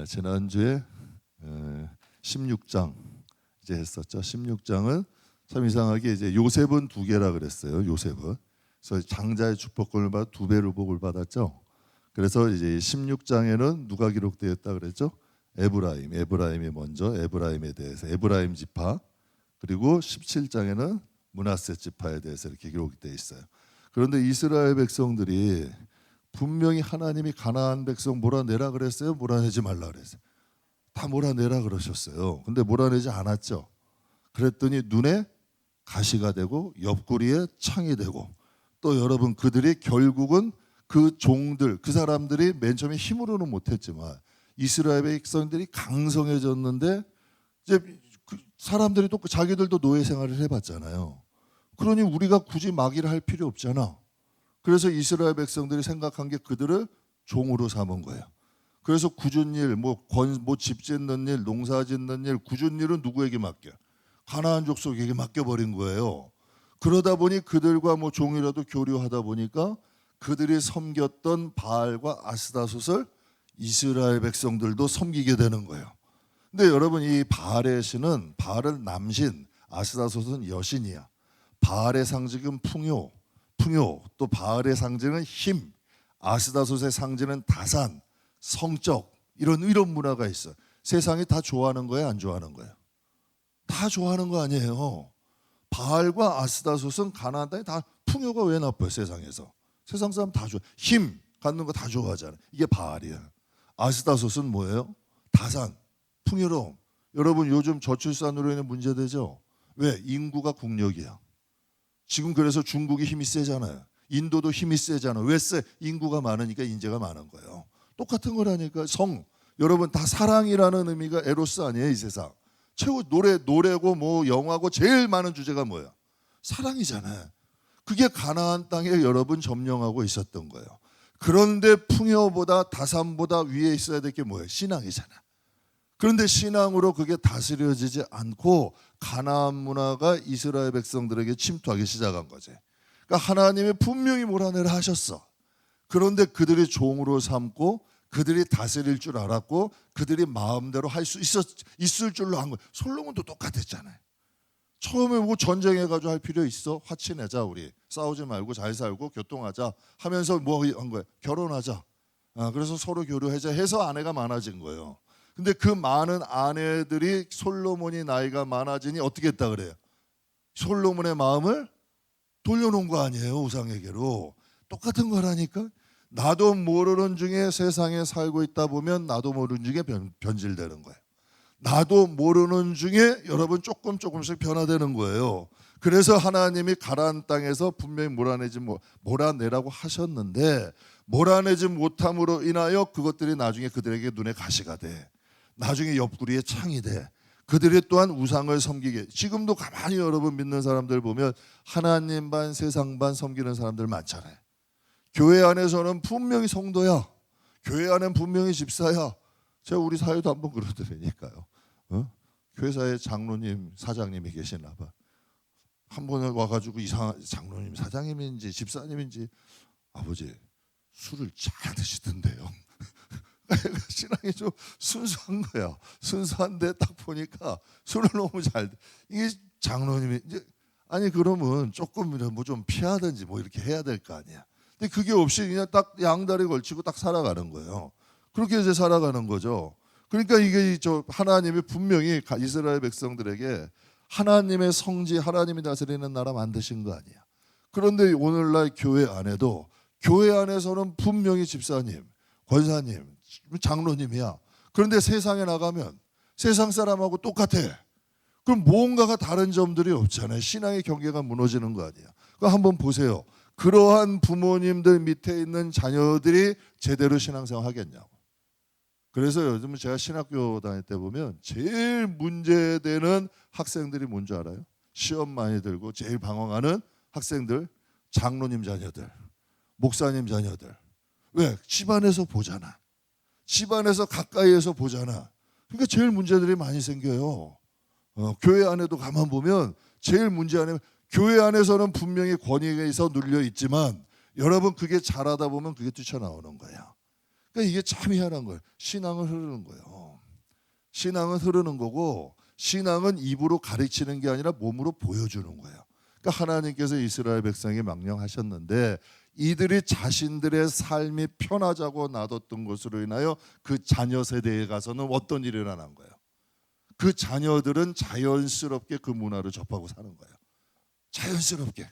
지난주에 16장 이제 했었죠. 16장은 참 이상하게 이제 요셉은 2개라 그랬어요. 요셉은. 그래서 장자의 축복권을 받아 2배로 복을 받았죠. 그래서 이제 16장에는 누가 기록되었다 그랬죠? 에브라임이 먼저 에브라임에 대해서 에브라임 지파, 그리고 17장에는 므낫세 지파에 대해서 이렇게 기록되어 있어요. 그런데 이스라엘 백성들이 분명히 하나님이 가나안 백성 몰아내라 그랬어요? 몰아내지 말라 그랬어요? 다 몰아내라 그러셨어요. 근데 몰아내지 않았죠. 그랬더니 눈에 가시가 되고 옆구리에 창이 되고, 또 여러분 그들이 결국은 그 종들, 그 사람들이 맨 처음에 힘으로는 못했지만 이스라엘 백성들이 강성해졌는데 이제 그 사람들이 또 자기들도 노예 생활을 해봤잖아요. 그러니 우리가 굳이 막이를 할 필요 없잖아. 그래서 이스라엘 백성들이 생각한 게 그들을 종으로 삼은 거예요. 그래서 굳은 일, 집 짓는 일, 농사 짓는 일, 굳은 일은 누구에게 맡겨? 가나안 족속에게 맡겨버린 거예요. 그러다 보니 그들과 종이라도 교류하다 보니까 그들이 섬겼던 바알과 아스다솥을 이스라엘 백성들도 섬기게 되는 거예요. 근데 여러분, 이 바알의 신은, 바알은 남신, 아스다솥은 여신이야. 바알의 상징은 풍요, 또 바알의 상징은 힘, 아스다솥의 상징은 다산, 성적, 이런 문화가 있어요. 세상이 다 좋아하는 거예요, 안 좋아하는 거예요? 다 좋아하는 거 아니에요. 바알과 아스다솥은 가나안 땅에 다 풍요가 왜 나빠요, 세상에서? 세상 사람 다 좋아. 힘 갖는 거 다 좋아하잖아요. 이게 바알이야. 아스다솥은 뭐예요? 다산, 풍요로움. 여러분, 요즘 저출산으로 인해 문제되죠? 왜? 인구가 국력이야. 지금 그래서 중국이 힘이 세잖아요. 인도도 힘이 세잖아요. 왜 세? 인구가 많으니까 인재가 많은 거예요. 똑같은 거라니까. 여러분, 다 사랑이라는 의미가 에로스 아니에요, 이 세상. 최고 노래고 영화고 제일 많은 주제가 뭐야? 사랑이잖아요. 그게 가나안 땅에 여러분 점령하고 있었던 거예요. 그런데 풍요보다 다산보다 위에 있어야 될 게 뭐예요? 신앙이잖아. 그런데 신앙으로 그게 다스려지지 않고 가나안 문화가 이스라엘 백성들에게 침투하기 시작한 거지. 그러니까 하나님이 분명히 몰아내라 하셨어. 그런데 그들이 종으로 삼고 그들이 다스릴 줄 알았고 그들이 마음대로 할 수 있을 줄로 한 거예요. 솔로몬도 똑같았잖아요. 처음에 전쟁해가지고 할 필요 있어? 화치 내자, 우리 싸우지 말고 잘 살고 교통하자 하면서 한 거예요? 결혼하자. 그래서 서로 교류하자 해서 아내가 많아진 거예요. 근데 그 많은 아내들이 솔로몬이 나이가 많아지니 어떻게 했다 그래요? 솔로몬의 마음을 돌려놓은 거 아니에요, 우상에게로. 똑같은 거라니까. 나도 모르는 중에 세상에 살고 있다 보면 나도 모르는 중에 변질되는 거예요. 나도 모르는 중에 여러분 조금씩 변화되는 거예요. 그래서 하나님이 가나안 땅에서 분명히 몰아내라고 하셨는데, 몰아내지 못함으로 인하여 그것들이 나중에 그들에게 눈에 가시가 돼. 나중에 옆구리에 창이 돼. 그들이 또한 우상을 섬기게. 지금도 가만히 여러분 믿는 사람들 보면 하나님 반 세상 반 섬기는 사람들 많잖아요. 교회 안에서는 분명히 성도야. 교회 안에는 분명히 집사야. 제가 우리 사회도 한번 그러더라니까요. 교회사에 장로님, 사장님이 계시나 봐. 한 번에 와가지고 이상한 장로님, 사장님인지 집사님인지, 아버지 술을 잘 드시던데요. 신앙이 좀 순수한 거야. 순수한데 딱 보니까 술을 너무 이게 장로님이 아니 그러면 조금이라도 좀 피하든지 이렇게 해야 될 거 아니야. 근데 그게 없이 그냥 딱 양다리 걸치고 딱 살아가는 거예요. 그렇게 이제 살아가는 거죠. 그러니까 이게 하나님이 분명히 이스라엘 백성들에게 하나님의 성지, 하나님이 다스리는 나라 만드신 거 아니야. 그런데 오늘날 교회 안에도, 교회 안에서는 분명히 집사님, 권사님, 장로님이야. 그런데 세상에 나가면 세상 사람하고 똑같아. 그럼 뭔가가 다른 점들이 없잖아요. 신앙의 경계가 무너지는 거 아니야. 그럼 한번 보세요. 그러한 부모님들 밑에 있는 자녀들이 제대로 신앙생활 하겠냐고. 그래서 요즘 제가 신학교 다닐 때 보면 제일 문제되는 학생들이 뭔지 알아요? 시험 많이 들고 제일 방황하는 학생들, 장로님 자녀들, 목사님 자녀들. 왜? 집안에서 보잖아. 집안에서 가까이에서 보잖아. 그러니까 제일 문제들이 많이 생겨요. 교회 안에도 가만 보면 제일 문제 안에, 교회 안에서는 분명히 권위에서 눌려 있지만 여러분 그게 잘하다 보면 그게 뛰쳐나오는 거야. 그러니까 이게 참 희한한 거예요. 신앙은 흐르는 거예요. 신앙은 흐르는 거고, 신앙은 입으로 가르치는 게 아니라 몸으로 보여주는 거예요. 그러니까 하나님께서 이스라엘 백성에게 명령하셨는데 이들이 자신들의 삶이 편하자고 놔뒀던 것으로 인하여 그 자녀 세대에 가서는 어떤 일이 일어난 거예요. 그 자녀들은 자연스럽게 그 문화를 접하고 사는 거예요. 자연스럽게.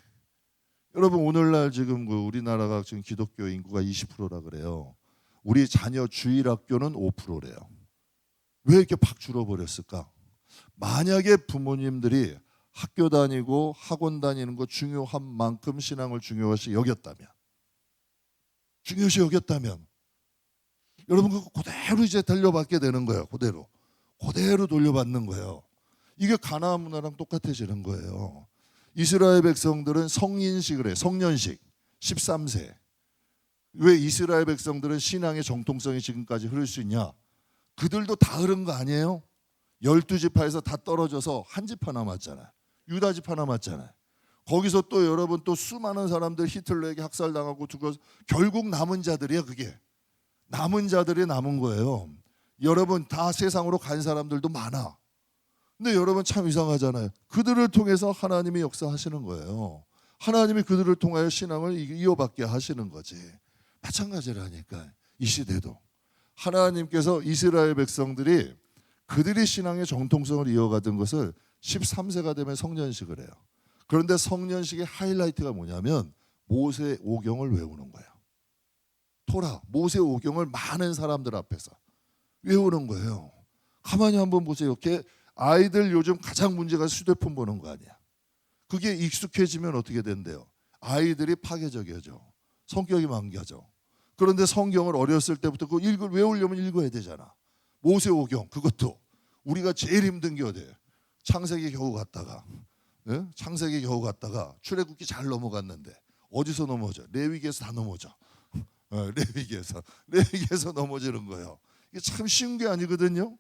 여러분 오늘날 지금 그 우리나라가 지금 기독교 인구가 20%라 그래요. 우리 자녀 주일학교는 5%래요. 왜 이렇게 팍 줄어버렸을까? 만약에 부모님들이 학교 다니고 학원 다니는 거 중요한 만큼 신앙을 중요시 여겼다면 여러분 그거 그대로 이제 돌려받게 되는 거예요. 그대로 돌려받는 거예요. 이게 가나안 문화랑 똑같아지는 거예요. 이스라엘 백성들은 성인식을 해. 성년식 13세. 왜 이스라엘 백성들은 신앙의 정통성이 지금까지 흐를 수 있냐? 그들도 다 흐른 거 아니에요? 12지파에서 다 떨어져서 한 지파 남았잖아요. 유다 지파 남았잖아요. 거기서 또 여러분 또 수많은 사람들 히틀러에게 학살당하고 죽어서 결국 남은 자들이야. 그게 남은 자들이 남은 거예요. 여러분 다 세상으로 간 사람들도 많아. 근데 여러분 참 이상하잖아요. 그들을 통해서 하나님이 역사하시는 거예요. 하나님이 그들을 통하여 신앙을 이어받게 하시는 거지. 마찬가지라니까 이 시대도 하나님께서 이스라엘 백성들이 그들이 신앙의 정통성을 이어가던 것을 13세가 되면 성년식을 해요. 그런데 성년식의 하이라이트가 뭐냐면 모세 오경을 외우는 거예요. 토라, 모세 오경을 많은 사람들 앞에서 외우는 거예요. 가만히 한번 보세요. 아이들 요즘 가장 문제가 휴대폰 보는 거 아니야. 그게 익숙해지면 어떻게 된대요? 아이들이 파괴적이어져. 성격이 망가져. 그런데 성경을 어렸을 때부터 외우려면 읽어야 되잖아. 모세 오경 그것도 우리가 제일 힘든 게 어디예요? 창세기 겨우 갔다가 창세기 겨우 갔다가 출애굽기 잘 넘어갔는데 어디서 넘어져? 레위기에서 다 넘어져. 레위기에서 넘어지는 거예요. 이게 참 쉬운 게 아니거든요.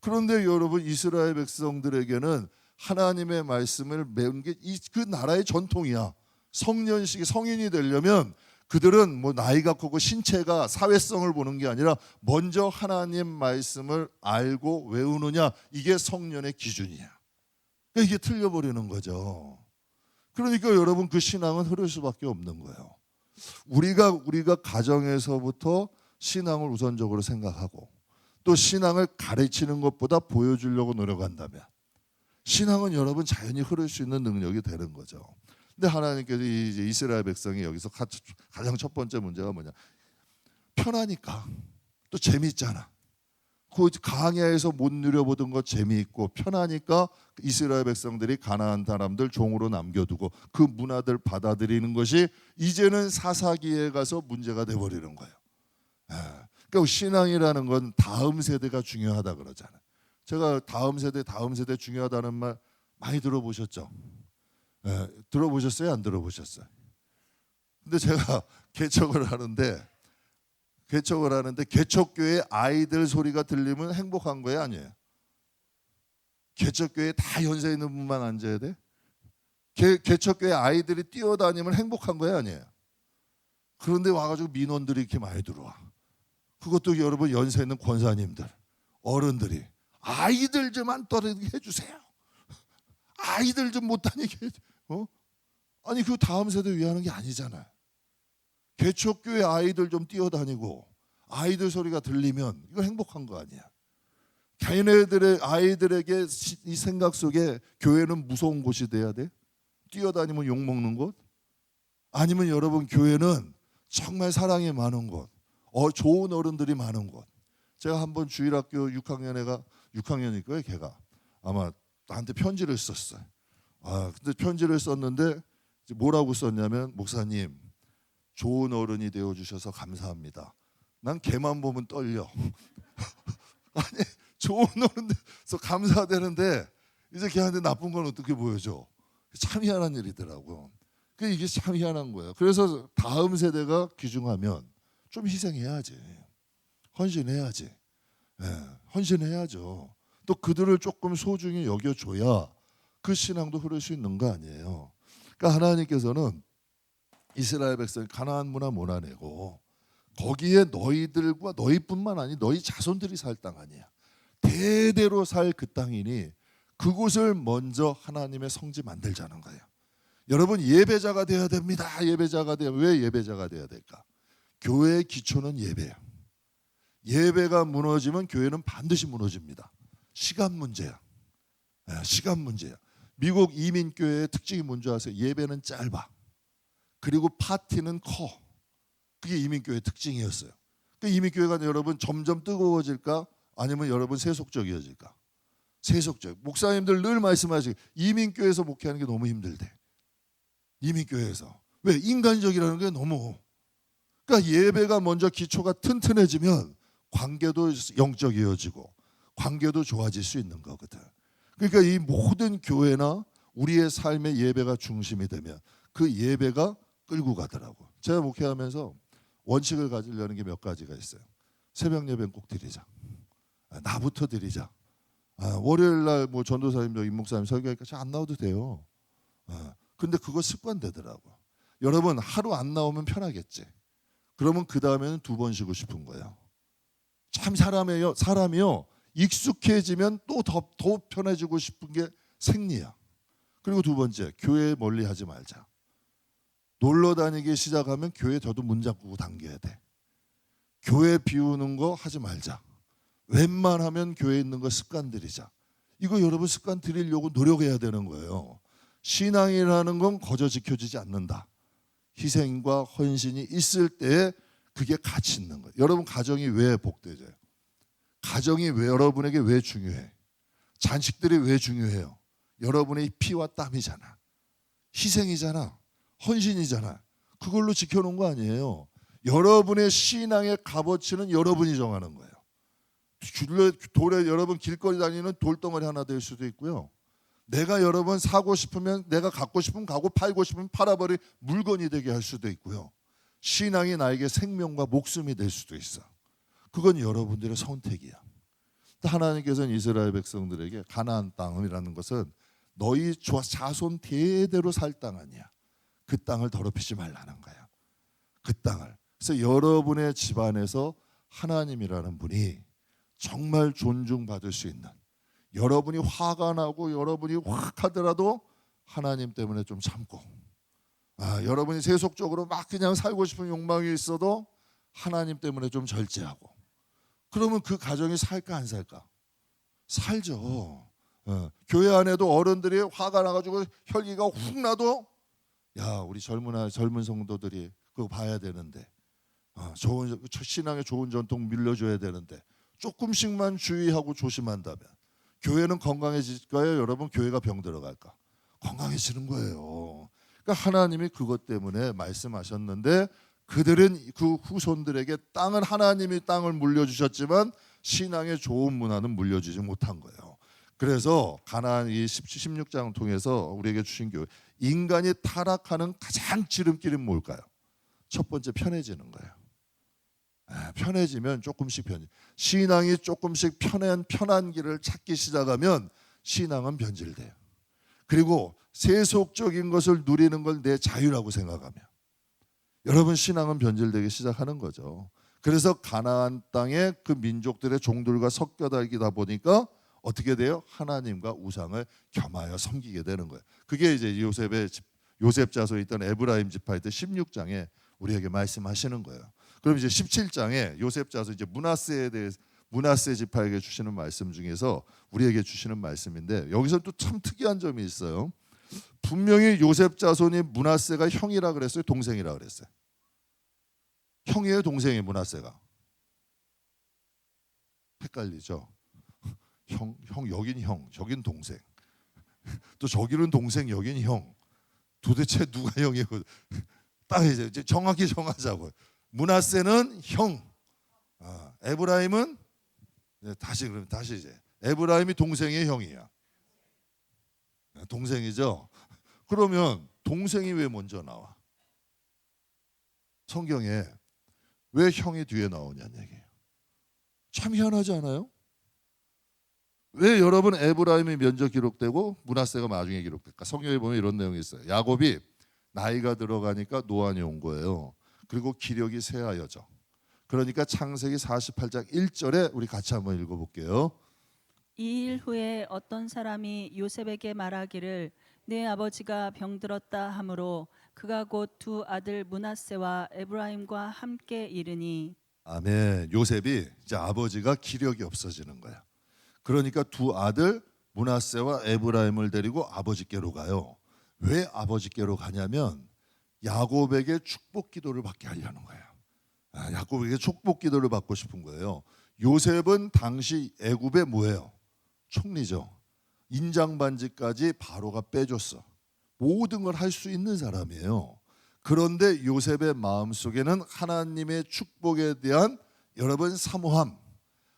그런데 여러분 이스라엘 백성들에게는 하나님의 말씀을 배운 게 그 나라의 전통이야. 성년식이 성인이 되려면 그들은 뭐 나이가 크고 신체가 사회성을 보는 게 아니라 먼저 하나님 말씀을 알고 외우느냐 이게 성년의 기준이야. 그러니까 이게 틀려버리는 거죠. 그러니까 여러분 그 신앙은 흐를 수밖에 없는 거예요. 우리가 가정에서부터 신앙을 우선적으로 생각하고 또 신앙을 가르치는 것보다 보여주려고 노력한다면 신앙은 여러분 자연히 흐를 수 있는 능력이 되는 거죠. 근데 하나님께서 이제 이스라엘 백성이 여기서 가장 첫 번째 문제가 뭐냐? 편하니까 또 재미있잖아. 그 광야에서 못 누려보던 것 재미있고 편하니까 이스라엘 백성들이 가나안 사람들 종으로 남겨두고 그 문화들 받아들이는 것이 이제는 사사기에 가서 문제가 돼버리는 거예요. 그러니까 신앙이라는 건 다음 세대가 중요하다 그러잖아요. 제가 다음 세대 중요하다는 말 많이 들어보셨죠? 들어보셨어요? 안 들어보셨어요? 근데 제가 개척을 하는데 개척교회 아이들 소리가 들리면 행복한 거예요? 아니에요? 개척교회 다 연세 있는 분만 앉아야 돼? 개척교회 아이들이 뛰어다니면 행복한 거예요? 아니에요? 그런데 와가지고 민원들이 이렇게 많이 들어와. 그것도 여러분 연세 있는 권사님들, 어른들이 아이들 좀 안 떨어지게 해주세요. 아이들 좀 못 다니게 해주세요. 아니 그 다음 세대 위하는 게 아니잖아요. 개척교회 아이들 좀 뛰어다니고 아이들 소리가 들리면 이거 행복한 거 아니야. 걔네들의 아이들에게 이 생각 속에 교회는 무서운 곳이 돼야 돼? 뛰어다니면 욕먹는 곳? 아니면 여러분 교회는 정말 사랑이 많은 곳, 좋은 어른들이 많은 곳. 제가 한번 주일학교 6학년일 거예요. 걔가 아마 나한테 편지를 썼어요. 근데 편지를 썼는데 뭐라고 썼냐면 목사님 좋은 어른이 되어주셔서 감사합니다. 난 걔만 보면 떨려. 아니 좋은 어른 돼서 감사되는데 이제 걔한테 나쁜 건 어떻게 보여줘. 참 희한한 일이더라고요. 이게 참 희한한 거예요. 그래서 다음 세대가 귀중하면 좀 희생해야지. 헌신해야지. 헌신해야죠. 또 그들을 조금 소중히 여겨줘야 그 신앙도 흐를 수 있는 거 아니에요. 그러니까 하나님께서는 이스라엘 백성이 가나안 문화 몰아내고 거기에 너희들과 너희뿐만 아니 너희 자손들이 살 땅 아니야. 대대로 살 그 땅이니 그곳을 먼저 하나님의 성지 만들자는 거예요. 여러분 예배자가 되어야 됩니다. 예배자가 돼야. 왜 예배자가 돼야 될까? 교회의 기초는 예배예요. 예배가 무너지면 교회는 반드시 무너집니다. 시간 문제야. 시간 문제야. 미국 이민교회의 특징이 뭔지 아세요? 예배는 짧아. 그리고 파티는 커. 그게 이민교회의 특징이었어요. 그 이민교회가 여러분 점점 뜨거워질까? 아니면 여러분 세속적이어질까? 세속적. 목사님들 늘 말씀하시고 이민교회에서 목회하는 게 너무 힘들대. 이민교회에서. 왜? 인간적이라는 게 너무. 그러니까 예배가 먼저 기초가 튼튼해지면 관계도 영적이어지고 관계도 좋아질 수 있는 거거든. 그러니까 이 모든 교회나 우리의 삶의 예배가 중심이 되면 그 예배가 끌고 가더라고. 제가 목회하면서 원칙을 가지려는 게 몇 가지가 있어요. 새벽 예배는 꼭 드리자. 나부터 드리자. 월요일 날 뭐 전도사님, 임목사님 설교하니까 안 나와도 돼요. 근데 그거 습관 되더라고. 여러분 하루 안 나오면 편하겠지. 그러면 그 다음에는 2번 쉬고 싶은 거예요. 참 사람이요 익숙해지면 또 더 편해지고 싶은 게 생리야. 그리고 2번째, 교회 멀리하지 말자. 놀러 다니기 시작하면 교회 저도 문 잠그고 당겨야 돼. 교회 비우는 거 하지 말자. 웬만하면 교회에 있는 거 습관 들이자. 이거 여러분 습관 들이려고 노력해야 되는 거예요. 신앙이라는 건 거저 지켜지지 않는다. 희생과 헌신이 있을 때에 그게 가치 있는 거예요. 여러분 가정이 왜 복되져요? 가정이 왜 여러분에게 왜 중요해? 자식들이 왜 중요해요? 여러분의 피와 땀이잖아. 희생이잖아. 헌신이잖아. 그걸로 지켜놓은 거 아니에요. 여러분의 신앙의 값어치는 여러분이 정하는 거예요. 돌에 여러분 길거리 다니는 돌덩어리 하나 될 수도 있고요. 내가 여러분 사고 싶으면 내가 갖고 싶으면 가고 팔고 싶으면 팔아버릴 물건이 되게 할 수도 있고요. 신앙이 나에게 생명과 목숨이 될 수도 있어. 그건 여러분들의 선택이야. 하나님께서는 이스라엘 백성들에게 가나안 땅이라는 것은 너희 자손 대대로 살 땅 아니야. 그 땅을 더럽히지 말라는 거야. 그 땅을. 그래서 여러분의 집안에서 하나님이라는 분이 정말 존중받을 수 있는, 여러분이 화가 나고 여러분이 확 하더라도 하나님 때문에 좀 참고, 여러분이 세속적으로 막 그냥 살고 싶은 욕망이 있어도 하나님 때문에 좀 절제하고, 그러면 그 가정이 살까 안 살까? 살죠. 교회 안에도 어른들이 화가 나가지고 혈기가 훅 나도 야 우리 젊은 성도들이 그거 봐야 되는데, 좋은 신앙의 좋은 전통 밀려줘야 되는데 조금씩만 주의하고 조심한다면 교회는 건강해질까요? 여러분 교회가 병 들어갈까? 건강해지는 거예요. 그러니까 하나님이 그것 때문에 말씀하셨는데 그들은 그 후손들에게 땅은 하나님이 땅을 물려주셨지만 신앙의 좋은 문화는 물려주지 못한 거예요. 그래서 가나안 이 16장을 통해서 우리에게 주신 교훈, 인간이 타락하는 가장 지름길은 뭘까요? 첫 번째 편해지는 거예요. 편해지면 조금씩 신앙이 조금씩 편한 길을 찾기 시작하면 신앙은 변질돼요. 그리고 세속적인 것을 누리는 걸 내 자유라고 생각하면 여러분 신앙은 변질되기 시작하는 거죠. 그래서 가나안 땅에 그 민족들의 종들과 섞여 살기다 보니까 어떻게 돼요? 하나님과 우상을 겸하여 섬기게 되는 거예요. 그게 이제 요셉 자손에 있던 에브라임 지파의 16장에 우리에게 말씀하시는 거예요. 그럼 이제 17장에 요셉 자손 이제 문하세 지파에게 주시는 말씀 중에서 우리에게 주시는 말씀인데 여기서 또 참 특이한 점이 있어요. 분명히 요셉 자손이 문하세가 형이라 그랬어요, 동생이라 그랬어요? 형이에요, 동생이에요, 문하세가? 헷갈리죠. 형 여긴 형, 저긴 동생. 또 저기는 동생, 여긴 형. 도대체 누가 형이고? 딱 이제 정확히 정하자고. 문하세는 형, 에브라임은 다시 이제 에브라임이 동생의 형이야. 동생이죠. 그러면 동생이 왜 먼저 나와? 성경에 왜 형이 뒤에 나오냐는 얘기예요. 참 희한하지 않아요? 왜 여러분 에브라임이 먼저 기록되고 문하세가 나중에 기록될까? 성경에 보면 이런 내용이 있어요. 야곱이 나이가 들어가니까 노안이 온 거예요. 그리고 기력이 쇠하여져. 그러니까 창세기 48장 1절에 우리 같이 한번 읽어볼게요. 이 일 후에 어떤 사람이 요셉에게 말하기를 내 아버지가 병들었다 하므로 그가 곧 두 아들 므낫세와 에브라임과 함께 이르니. 아멘. 요셉이 이제 아버지가 기력이 없어지는 거야. 그러니까 두 아들 므낫세와 에브라임을 데리고 아버지께로 가요. 왜 아버지께로 가냐면 야곱에게 축복 기도를 받게 하려는 거예요. 야곱에게 축복 기도를 받고 싶은 거예요. 요셉은 당시 애굽의 뭐예요? 총리죠. 인장반지까지 바로가 빼줬어. 모든 걸 할 수 있는 사람이에요. 그런데 요셉의 마음속에는 하나님의 축복에 대한 여러분 사모함,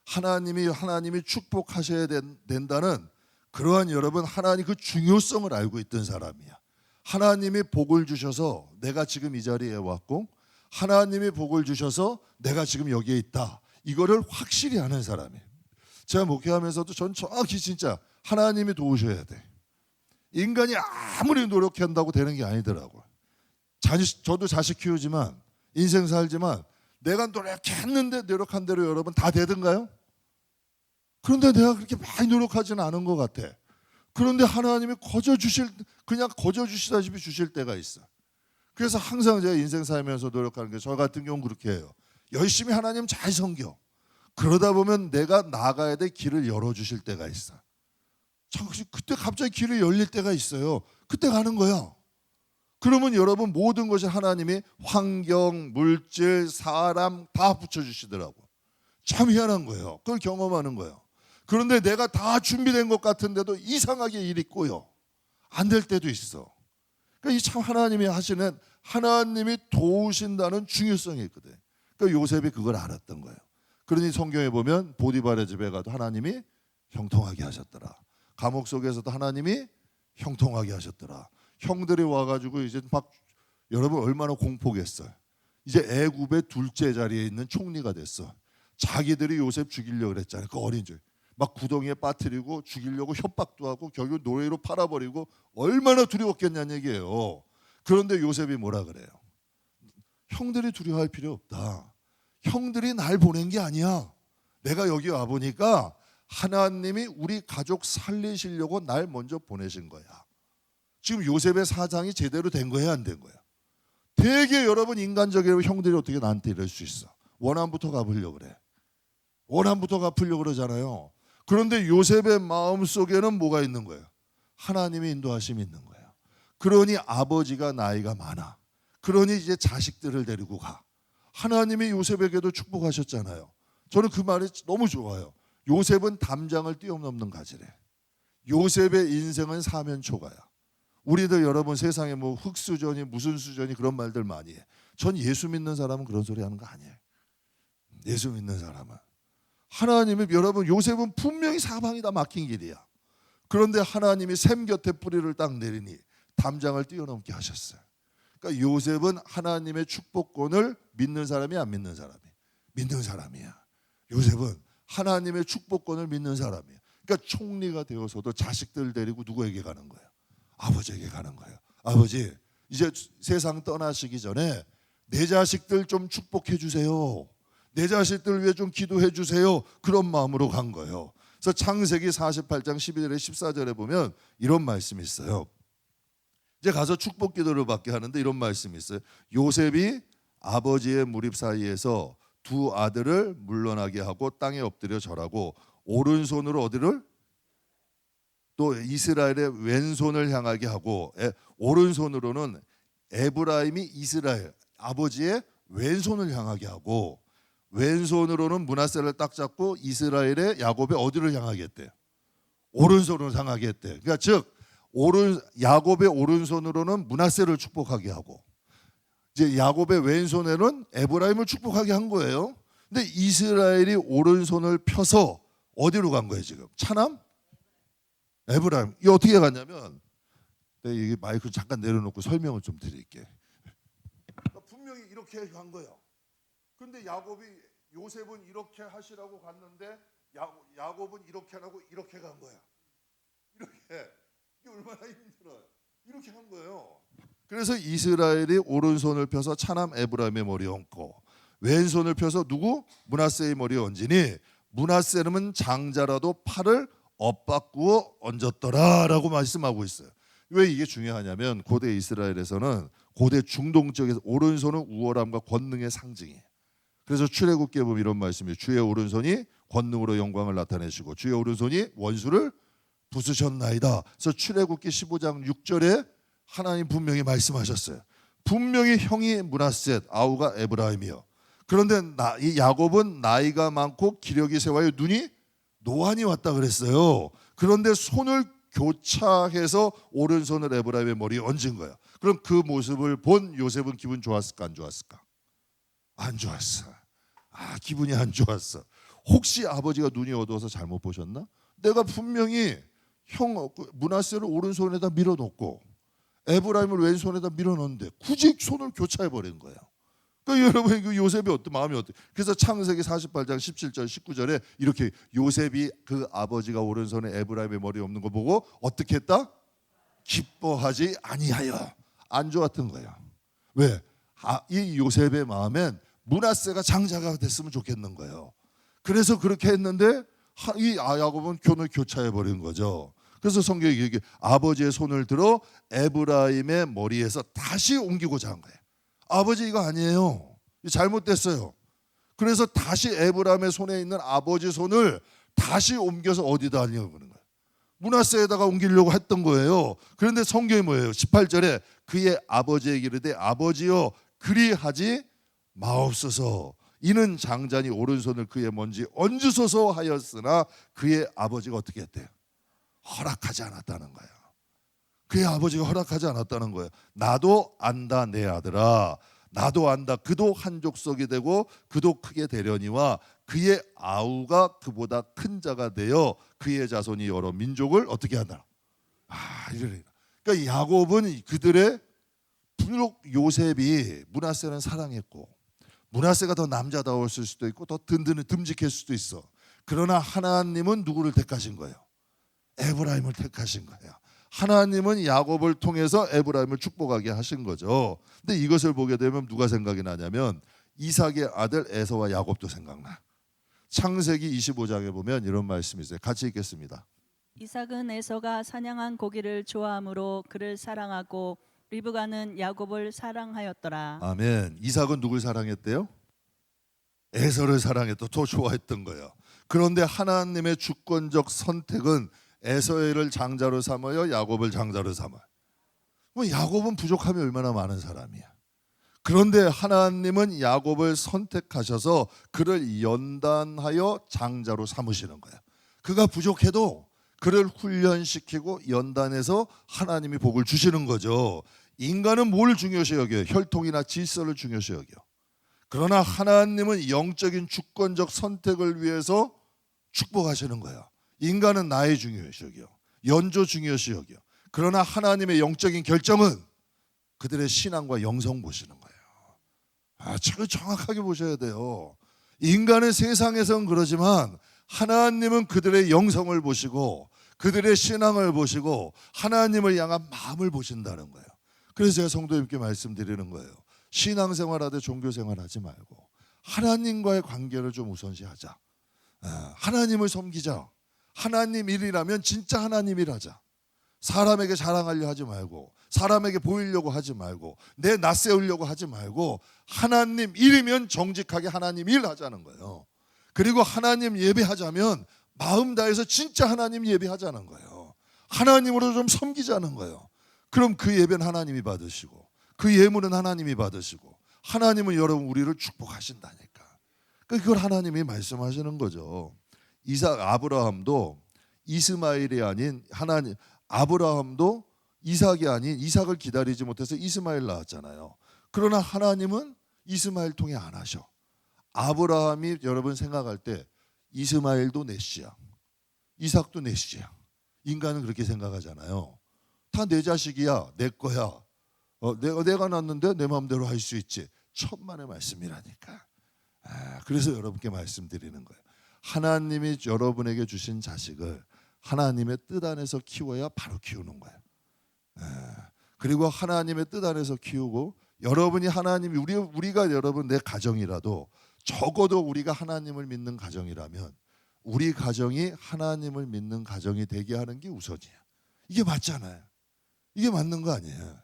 하나님이 축복하셔야 된다는 그러한 여러분 하나님 그 중요성을 알고 있던 사람이야. 하나님이 복을 주셔서 내가 지금 이 자리에 왔고 하나님이 복을 주셔서 내가 지금 여기에 있다. 이거를 확실히 아는 사람이에요. 제가 목회하면서도 전 정확히 진짜 하나님이 도우셔야 돼. 인간이 아무리 노력한다고 되는 게 아니더라고요. 저도 자식 키우지만 인생 살지만 내가 노력했는데 노력한 대로 여러분 다 되던가요? 그런데 내가 그렇게 많이 노력하지는 않은 것 같아. 그런데 하나님이 그냥 거저 주시다시피 주실 때가 있어. 그래서 항상 제가 인생 살면서 노력하는 게 저 같은 경우는 그렇게 해요. 열심히 하나님 잘 섬겨. 그러다 보면 내가 나가야 될 길을 열어주실 때가 있어. 그때 갑자기 길을 열릴 때가 있어요. 그때 가는 거야. 그러면 여러분 모든 것이 하나님이 환경, 물질, 사람 다 붙여주시더라고. 참 희한한 거예요. 그걸 경험하는 거예요. 그런데 내가 다 준비된 것 같은데도 이상하게 일이 꼬여. 안 될 때도 있어. 그러니까 이 참 하나님이 하시는 하나님이 도우신다는 중요성이 있거든. 그러니까 요셉이 그걸 알았던 거예요. 그러니 성경에 보면 보디발의 집에 가도 하나님이 형통하게 하셨더라. 감옥 속에서도 하나님이 형통하게 하셨더라. 형들이 와가지고 이제 막 여러분 얼마나 공포겠어요. 이제 애굽의 둘째 자리에 있는 총리가 됐어. 자기들이 요셉 죽이려고 그랬잖아요. 그 어린 줄. 막 구덩이에 빠뜨리고 죽이려고 협박도 하고 결국 노예로 팔아버리고 얼마나 두려웠겠냐는 얘기예요. 그런데 요셉이 뭐라 그래요? 형들이 두려워할 필요 없다. 형들이 날 보낸 게 아니야. 내가 여기 와보니까 하나님이 우리 가족 살리시려고 날 먼저 보내신 거야. 지금 요셉의 사장이 제대로 된 거야, 안 된 거야? 되게 여러분 인간적이라고 형들이 어떻게 나한테 이럴 수 있어? 원한부터 갚으려고 그래. 원한부터 갚으려고 그러잖아요. 그런데 요셉의 마음속에는 뭐가 있는 거예요? 하나님의 인도하심이 있는 거예요. 그러니 아버지가 나이가 많아. 그러니 이제 자식들을 데리고 가. 하나님이 요셉에게도 축복하셨잖아요. 저는 그 말이 너무 좋아요. 요셉은 담장을 뛰어넘는 가지래. 요셉의 인생은 사면초가야. 우리들 여러분 세상에 뭐 흙수저니 무슨 수저니 그런 말들 많이 해. 전 예수 믿는 사람은 그런 소리 하는 거 아니에요. 예수 믿는 사람은 하나님이 여러분 요셉은 분명히 사방이 다 막힌 길이야. 그런데 하나님이 샘 곁에 뿌리를 딱 내리니 담장을 뛰어넘게 하셨어요. 그러니까 요셉은 하나님의 축복권을 믿는 사람이 안 믿는 사람이? 믿는 사람이야. 요셉은 하나님의 축복권을 믿는 사람이야. 그러니까 총리가 되어서도 자식들 데리고 누구에게 가는 거예요? 아버지에게 가는 거예요. 아버지, 이제 세상 떠나시기 전에 내 자식들 좀 축복해 주세요. 내 자식들 위해 좀 기도해 주세요. 그런 마음으로 간 거예요. 그래서 창세기 48장 12절에 14절에 보면 이런 말씀이 있어요. 이제 가서 축복 기도를 받게 하는데 이런 말씀이 있어요. 요셉이 아버지의 무립 사이에서 두 아들을 물러나게 하고 땅에 엎드려 절하고 오른손으로 어디를? 또 이스라엘의 왼손을 향하게 하고 오른손으로는 에브라임이 이스라엘 아버지의 왼손을 향하게 하고 왼손으로는 므낫세를 딱 잡고 이스라엘의 야곱의 어디를 향하게 했대요? 오른손으로 향하게 했대요. 그러니까 즉 야곱의 오른손으로는 므낫세를 축복하게 하고 이제 야곱의 왼손에는 에브라임을 축복하게 한 거예요. 근데 이스라엘이 오른손을 펴서 어디로 간 거예요 지금? 차남? 에브라임. 이 어떻게 갔냐면 이게 마이크 잠깐 내려놓고 설명을 좀 드릴게. 그러니까 분명히 이렇게 간 거예요. 근데 요셉은 이렇게 하시라고 갔는데 야곱은 이렇게 안 하고 이렇게 간 거야. 이게 얼마나 힘들어요. 이렇게 한 거예요. 그래서 이스라엘이 오른손을 펴서 차남 에브라임의 머리에 얹고 왼손을 펴서 누구? 므낫세의 머리에 얹으니 므낫세는 장자라도 팔을 엇바꾸어 얹었더라라고 말씀하고 있어요. 왜 이게 중요하냐면 고대 이스라엘에서는 고대 중동 쪽에서 오른손은 우월함과 권능의 상징이에요. 그래서 출애굽기에 보면 이런 말씀이에요. 주의 오른손이 권능으로 영광을 나타내시고 주의 오른손이 원수를 부수셨나이다. 그래서 출애굽기 15장 6절에 하나님 분명히 말씀하셨어요. 분명히 형이 므낫셋, 아우가 에브라임이요. 그런데 이 야곱은 나이가 많고 기력이 세와요. 눈이 노안이 왔다 그랬어요. 그런데 손을 교차해서 오른손을 에브라임의 머리에 얹은 거야. 그럼 그 모습을 본 요셉은 기분 좋았을까 안 좋았을까? 안 좋았어. 기분이 안 좋았어. 혹시 아버지가 눈이 어두워서 잘못 보셨나? 내가 분명히 형 므낫세를 오른손에다 밀어놓고 에브라임을 왼손에다 밀어넣는데 굳이 손을 교차해 버린 거예요. 그러니까 여러분 그 요셉이 마음이 어때? 그래서 창세기 48장 17절 19절에 이렇게 요셉이 그 아버지가 오른손에 에브라임의 머리 없는 거 보고 어떻게 했다? 기뻐하지 아니하여. 안 좋았던 거예요. 왜? 이 요셉의 마음엔 므낫세가 장자가 됐으면 좋겠는 거예요. 그래서 그렇게 했는데 이 야곱은 손을 교차해 버린 거죠. 그래서 성경이 얘기해 아버지의 손을 들어 에브라임의 머리에서 다시 옮기고자 한 거예요. 아버지 이거 아니에요. 잘못됐어요. 그래서 다시 에브라임의 손에 있는 아버지 손을 다시 옮겨서 어디다 하려고 그러는 거예요. 므낫세에다가 옮기려고 했던 거예요. 그런데 성경이 뭐예요? 18절에 그의 아버지에게 이르되 아버지여 그리하지 마옵소서. 이는 장자니 오른손을 그의 먼지 얹으소서 하였으나 그의 아버지가 어떻게 했대요? 허락하지 않았다는 거예요. 그의 아버지가 허락하지 않았다는 거예요. 나도 안다 내 아들아. 나도 안다. 그도 한 족속이 되고 그도 크게 되려니와 그의 아우가 그보다 큰 자가 되어 그의 자손이 여러 민족을 어떻게 한다. 이러니까 그러니까 야곱은 그들의 비록 요셉이 므낫세는 사랑했고 므낫세가 더 남자다웠을 수도 있고 더 듬직했을 수도 있어. 그러나 하나님은 누구를 택하신 거예요? 에브라임을 택하신 거예요. 하나님은 야곱을 통해서 에브라임을 축복하게 하신 거죠. 근데 이것을 보게 되면 누가 생각이 나냐면 이삭의 아들 에서와 야곱도 생각나. 창세기 25장에 보면 이런 말씀이 있어요. 같이 읽겠습니다. 이삭은 에서가 사냥한 고기를 좋아하므로 그를 사랑하고 리브가는 야곱을 사랑하였더라. 아멘. 이삭은 누굴 사랑했대요? 에서를 사랑했고 더 좋아했던 거예요. 그런데 하나님의 주권적 선택은 에서를 장자로 삼아요, 야곱을 장자로 삼아요. 야곱은 부족함이 얼마나 많은 사람이야. 그런데 하나님은 야곱을 선택하셔서 그를 연단하여 장자로 삼으시는 거야. 그가 부족해도 그를 훈련시키고 연단해서 하나님이 복을 주시는 거죠. 인간은 뭘 중요시 여겨요? 혈통이나 질서를 중요시 여겨. 그러나 하나님은 영적인 주권적 선택을 위해서 축복하시는 거야. 인간은 나의 중요시 여겨. 연조 중요시 여겨. 그러나 하나님의 영적인 결정은 그들의 신앙과 영성 보시는 거예요. 저걸 정확하게 보셔야 돼요. 인간은 세상에선 그러지만 하나님은 그들의 영성을 보시고 그들의 신앙을 보시고 하나님을 향한 마음을 보신다는 거예요. 그래서 제가 성도님께 말씀드리는 거예요. 신앙생활하되 종교생활하지 말고 하나님과의 관계를 좀 우선시하자. 하나님을 섬기자. 하나님 일이라면 진짜 하나님 일하자. 사람에게 자랑하려 하지 말고 사람에게 보이려고 하지 말고 내 낯세우려고 하지 말고 하나님 일이면 정직하게 하나님 일 하자는 거예요. 그리고 하나님 예배하자면 마음 다해서 진짜 하나님 예배하자는 거예요. 하나님으로 좀 섬기자는 거예요. 그럼 그 예배는 하나님이 받으시고 그 예물은 하나님이 받으시고 하나님은 여러분 우리를 축복하신다니까. 그걸 하나님이 말씀하시는 거죠. 아브라함도 이스마엘이 아닌 하나님, 아브라함도 이삭이 아닌 이삭을 기다리지 못해서 이스마엘 낳았잖아요. 그러나 하나님은 이스마엘 통해 안 하셔. 아브라함이 여러분 생각할 때 이스마엘도 내 씨야, 이삭도 내 씨야. 인간은 그렇게 생각하잖아요. 다 내 자식이야, 내 거야. 내가 낳았는데 내 마음대로 할 수 있지. 천만의 말씀이라니까. 그래서 여러분께 말씀드리는 거예요. 하나님이 여러분에게 주신 자식을 하나님의 뜻 안에서 키워야 바로 키우는 거예요. 그리고 하나님의 뜻 안에서 키우고 여러분이 하나님이 우리가 여러분 내 가정이라도 적어도 우리가 하나님을 믿는 가정이라면 우리 가정이 하나님을 믿는 가정이 되게 하는 게 우선이야. 이게 맞잖아요. 이게 맞는 거 아니에요.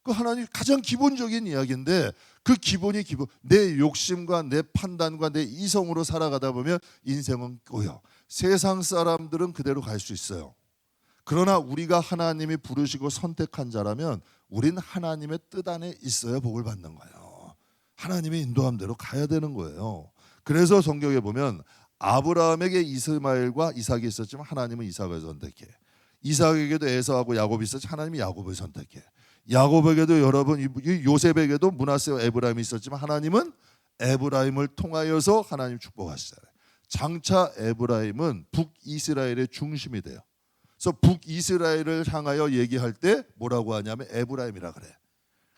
그 하나님 가장 기본적인 이야기인데 그 기본이 내 욕심과 내 판단과 내 이성으로 살아가다 보면 인생은 꼬여. 세상 사람들은 그대로 갈 수 있어요. 그러나 우리가 하나님이 부르시고 선택한 자라면 우린 하나님의 뜻 안에 있어야 복을 받는 거예요. 하나님의 인도함대로 가야 되는 거예요. 그래서 성경에 보면 아브라함에게 이스마엘과 이삭이 있었지만 하나님은 이삭을 선택해. 이삭에게도 에서하고 야곱이 있었지 하나님이 야곱을 선택해. 야곱에게도 여러분 요셉에게도 므낫세와 에브라임이 있었지만 하나님은 에브라임을 통하여서 하나님 축복하시잖아요. 장차 에브라임은 북이스라엘의 중심이 돼요. 그래서 북이스라엘을 향하여 얘기할 때 뭐라고 하냐면 에브라임이라 그래.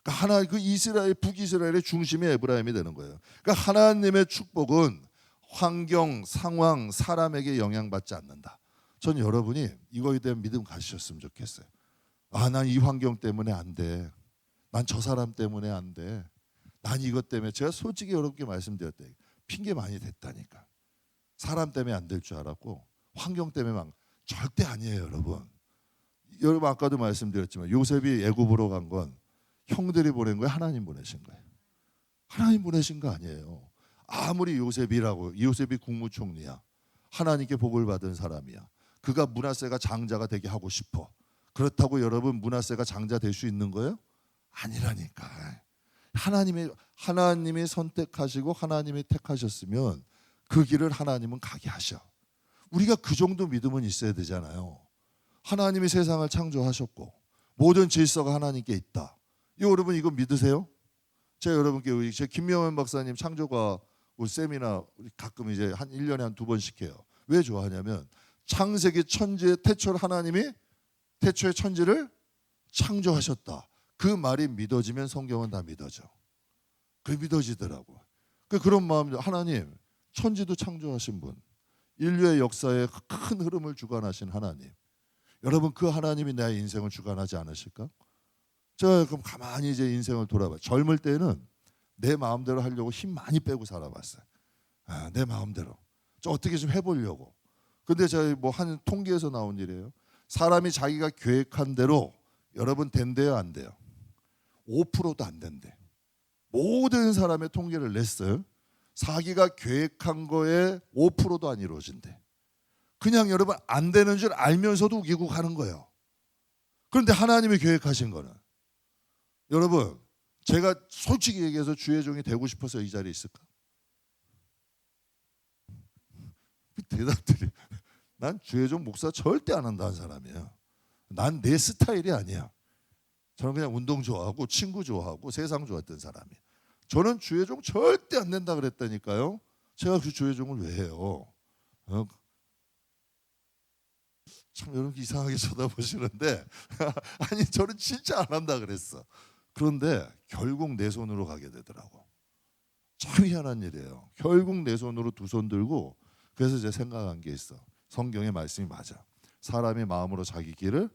그러니까 북이스라엘의 중심이 에브라임이 되는 거예요. 그러니까 하나님의 축복은 환경, 상황, 사람에게 영향받지 않는다. 전 여러분이 이거에 대한 믿음 가지셨으면 좋겠어요. 난 이 환경 때문에 안 돼. 난 저 사람 때문에 안 돼. 난 이것 때문에. 제가 솔직히 여러분께 말씀드렸대요. 핑계 많이 댔다니까. 사람 때문에 안 될 줄 알았고 환경 때문에 절대 아니에요, 여러분. 여러분 아까도 말씀드렸지만 요셉이 애굽으로 간 건 형들이 보낸 거예요, 하나님 보내신 거예요. 하나님 보내신 거 아니에요. 아무리 요셉이 국무총리야. 하나님께 복을 받은 사람이야. 그가 므낫세가 장자가 되게 하고 싶어. 그렇다고 여러분 므낫세가 장자 될 수 있는 거예요? 아니라니까. 하나님이 선택하시고 하나님이 택하셨으면 그 길을 하나님은 가게 하셔. 우리가 그 정도 믿음은 있어야 되잖아요. 하나님이 세상을 창조하셨고 모든 질서가 하나님께 있다. 여러분 이거 믿으세요? 제가 여러분께 제 김명현 박사님 창조과 세미나 가끔 이제 한 1년에 한 2번씩 해요. 왜 좋아하냐면 창세기 천지의 태초를 하나님이 태초의 천지를 창조하셨다. 그 말이 믿어지면 성경은 다 믿어져. 그게 믿어지더라고. 그런 마음이 하나님 천지도 창조하신 분, 인류의 역사에 큰 흐름을 주관하신 하나님. 여러분 그 하나님이 내 인생을 주관하지 않으실까? 제가 그럼 가만히 이제 인생을 돌아봐요. 젊을 때는 내 마음대로 하려고 힘 많이 빼고 살아봤어요. 내 마음대로. 저 어떻게 좀 해보려고. 근데 제가 뭐 한 통계에서 나온 일이에요. 사람이 자기가 계획한 대로 여러분 된대요, 안 돼요? 5%도 안 된대. 모든 사람의 통계를 냈어요. 자기가 계획한 거에 5%도 안 이루어진대. 그냥 여러분 안 되는 줄 알면서도 우기고 가는 거예요. 그런데 하나님이 계획하신 거는 여러분 제가 솔직히 얘기해서 주의 종이 되고 싶어서 이 자리에 있을까? 대답들이 난 주의 종 목사 절대 안 한다는 사람이에요. 난 내 스타일이 아니야. 저는 그냥 운동 좋아하고 친구 좋아하고 세상 좋아했던 사람이에요. 저는 주의 종 절대 안 된다 그랬다니까요. 제가 그 주의 종을 왜 해요? 참 여러분 이상하게 쳐다보시는데 아니 저는 진짜 안 한다 그랬어. 그런데 결국 내 손으로 가게 되더라고. 참 희한한 일이에요. 결국 내 손으로 두 손 들고 그래서 제가 생각한 게 있어. 성경의 말씀이 맞아. 사람이 마음으로 자기 길을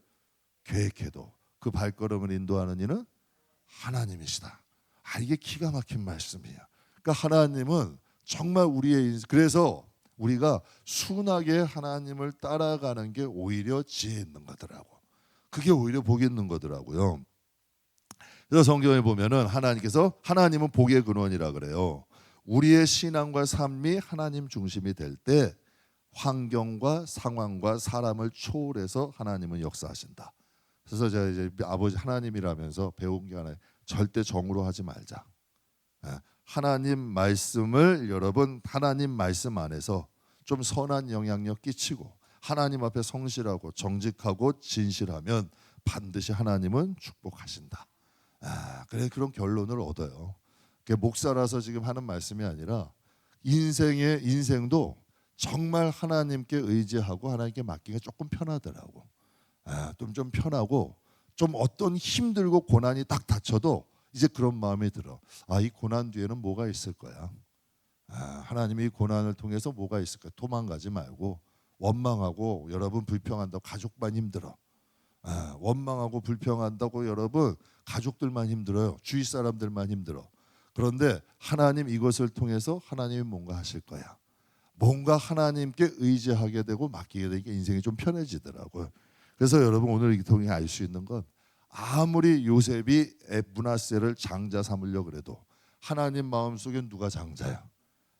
계획해도 그 발걸음을 인도하는 이는 하나님이시다. 이게 기가 막힌 말씀이야. 그러니까 하나님은 정말 그래서 우리가 순하게 하나님을 따라가는 게 오히려 지혜 있는 거더라고. 그게 오히려 복이 있는 거더라고요. 그래서 성경에 보면은 하나님은 복의 근원이라 그래요. 우리의 신앙과 삶이 하나님 중심이 될 때 환경과 상황과 사람을 초월해서 하나님은 역사하신다. 그래서 제가 이제 아버지 하나님이라면서 배운 게 하나, 절대 정으로 하지 말자. 하나님 말씀을 여러분 하나님 말씀 안에서 좀 선한 영향력 끼치고 하나님 앞에 성실하고 정직하고 진실하면 반드시 하나님은 축복하신다. 그래 그런 결론을 얻어요. 목사라서 지금 하는 말씀이 아니라 인생도 정말 하나님께 의지하고 하나님께 맡기가 조금 편하더라고. 좀 편하고 좀 어떤 힘들고 고난이 딱 닥쳐도 이제 그런 마음이 들어. 이 고난 뒤에는 뭐가 있을 거야. 하나님이 이 고난을 통해서 뭐가 있을 거야. 도망가지 말고 원망하고 여러분 불평한다고 가족만 힘들어. 원망하고 불평한다고 여러분 가족들만 힘들어요. 주위 사람들만 힘들어. 그런데 하나님 이것을 통해서 하나님이 뭔가 하실 거야. 뭔가 하나님께 의지하게 되고 맡기게 되니까 인생이 좀 편해지더라고요. 그래서 여러분 오늘 이 통해 알 수 있는 건 아무리 요셉이 므낫세를 장자 삼으려고 그래도 하나님 마음속엔 누가 장자야?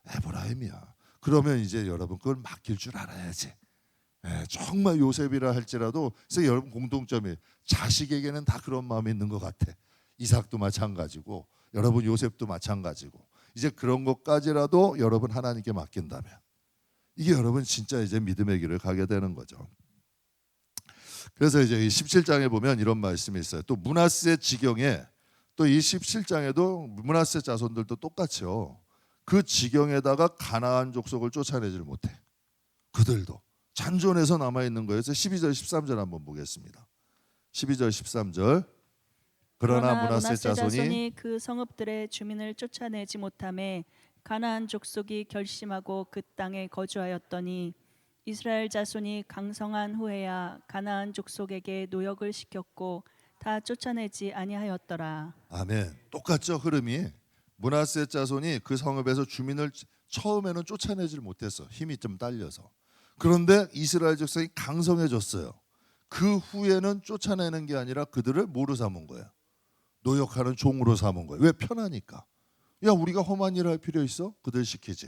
에브라임이야. 그러면 이제 여러분 그걸 맡길 줄 알아야지. 정말 요셉이라 할지라도 그래서 여러분 공통점이 자식에게는 다 그런 마음이 있는 것 같아. 이삭도 마찬가지고 여러분 요셉도 마찬가지고 이제 그런 것까지라도 여러분 하나님께 맡긴다면 이게 여러분 진짜 이제 믿음의 길을 가게 되는 거죠. 그래서 이제 이 17장에 보면 이런 말씀이 있어요. 또 므낫세 지경에 또 이 17장에도 므낫세 자손들도 똑같이요. 그 지경에다가 가나안 족속을 쫓아내질 못해. 그들도 잔존해서 남아 있는 거예요. 그래서 12절 13절 한번 보겠습니다. 12절 13절. 그러나 므낫세 자손이 그 성읍들의 주민을 쫓아내지 못하매 가나안 족속이 결심하고 그 땅에 거주하였더니 이스라엘 자손이 강성한 후에야 가나안 족속에게 노역을 시켰고 다 쫓아내지 아니하였더라. 아멘. 똑같죠 흐름이. 므낫세 자손이 그 성읍에서 주민을 처음에는 쫓아내질 못했어. 힘이 좀 딸려서. 그런데 이스라엘 족속이 강성해졌어요. 그 후에는 쫓아내는 게 아니라 그들을 뭐로 삼은 거야? 노역하는 종으로 삼은 거예요. 왜? 편하니까. 야 우리가 험한 일을 할 필요 있어? 그들 시키지.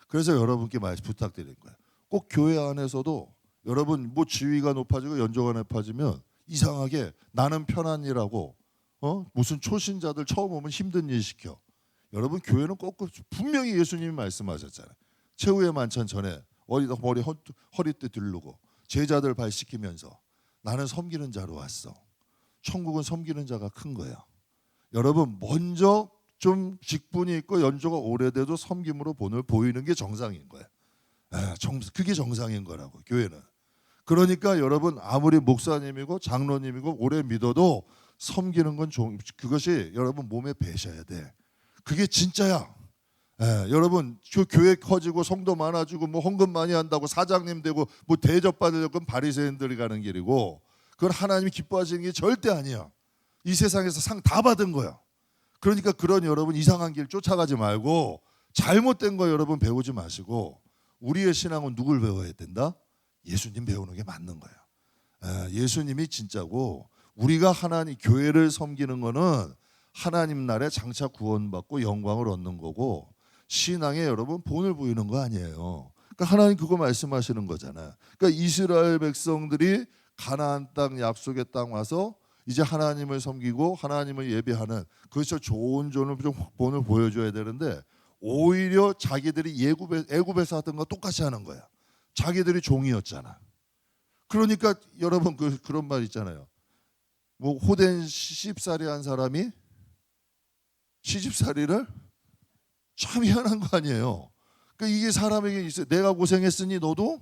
그래서 여러분께 말씀 부탁드리는 거예요. 꼭 교회 안에서도 여러분 뭐 지위가 높아지고 연조가 높아지면 이상하게 나는 편한 일하고 무슨 초신자들 처음 오면 힘든 일 시켜. 여러분 교회는 꼭 분명히 예수님이 말씀하셨잖아요. 최후의 만찬 전에 머리 허리띠 들르고 제자들 발 씻기면서 나는 섬기는 자로 왔어. 천국은 섬기는 자가 큰 거예요. 여러분 먼저 좀 직분이 있고 연조가 오래돼도 섬김으로 본을 보이는 게 정상인 거예요. 그게 정상인 거라고 교회는. 그러니까 여러분 아무리 목사님이고 장로님이고 오래 믿어도 섬기는 건 그것이 여러분 몸에 배셔야 돼. 그게 진짜야. 여러분 교회 커지고 성도 많아지고 뭐 헌금 많이 한다고 사장님 되고 뭐 대접받으려고 바리새인들이 가는 길이고 그걸 하나님이 기뻐하시는 게 절대 아니야. 이 세상에서 상 다 받은 거야. 그러니까 그런 여러분 이상한 길 쫓아가지 말고 잘못된 거 여러분 배우지 마시고 우리의 신앙은 누굴 배워야 된다? 예수님 배우는 게 맞는 거예요. 예수님이 진짜고 우리가 하나님 교회를 섬기는 거는 하나님 나라에 장차 구원받고 영광을 얻는 거고 신앙에 여러분 본을 보이는 거 아니에요. 그러니까 하나님 그거 말씀하시는 거잖아요. 그러니까 이스라엘 백성들이 가나안 땅 약속의 땅 와서 이제 하나님을 섬기고 하나님을 예배하는 그것을 좋은 본을 보여줘야 되는데 오히려 자기들이 애굽에서 하던 거 똑같이 하는 거야. 자기들이 종이었잖아. 그러니까 여러분 그런 말 있잖아요. 뭐 호된 시집살이 한 사람이 시집살이를 참 희한한 거 아니에요. 그러니까 이게 사람에게 있어요. 내가 고생했으니 너도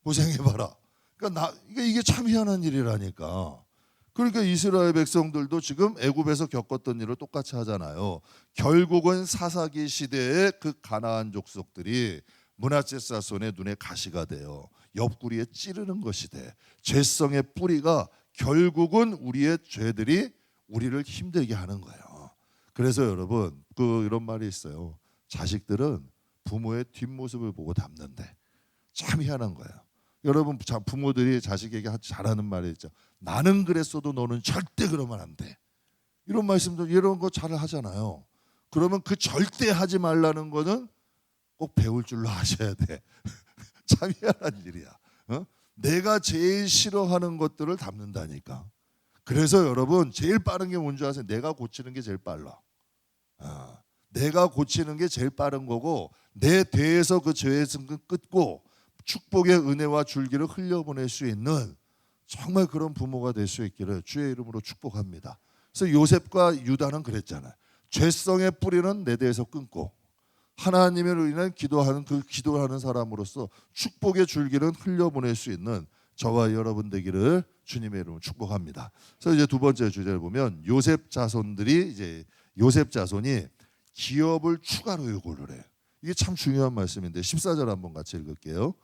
고생해봐라. 그러니까 이게 참 희한한 일이라니까. 그러니까 이스라엘 백성들도 지금 애굽에서 겪었던 일을 똑같이 하잖아요. 결국은 사사기 시대의 그 가나안 족속들이 므낫세 자손의 눈에 가시가 돼요. 옆구리에 찌르는 것이 돼. 죄성의 뿌리가 결국은 우리의 죄들이 우리를 힘들게 하는 거예요. 그래서 여러분 이런 말이 있어요. 자식들은 부모의 뒷모습을 보고 닮는데 참 희한한 거예요. 여러분 부모들이 자식에게 잘하는 말이 있죠. 나는 그랬어도 너는 절대 그러면 안 돼. 이런 말씀도 이런 거 잘 하잖아요. 그러면 그 절대 하지 말라는 거는 꼭 배울 줄로 아셔야 돼. 참 희한한 일이야. 내가 제일 싫어하는 것들을 담는다니까. 그래서 여러분 제일 빠른 게 뭔지 아세요? 내가 고치는 게 제일 빨라. 내가 고치는 게 제일 빠른 거고 내 대에서 그 죄의 승근 끊고 축복의 은혜와 줄기를 흘려보낼 수 있는 정말 그런 부모가 될 수 있기를 주의 이름으로 축복합니다. 그래서 요셉과 유다는 그랬잖아요. 죄성의 뿌리는 내 대에서 끊고 하나님을 인해 기도하는 사람으로서 축복의 줄기를 흘려보낼 수 있는 저와 여러분 되기를 주님의 이름으로 축복합니다. 그래서 이제 두 번째 주제를 보면 요셉 자손이 기업을 추가로 요구를 해요. 이게 참 중요한 말씀인데 14절 한번 같이 읽을게요.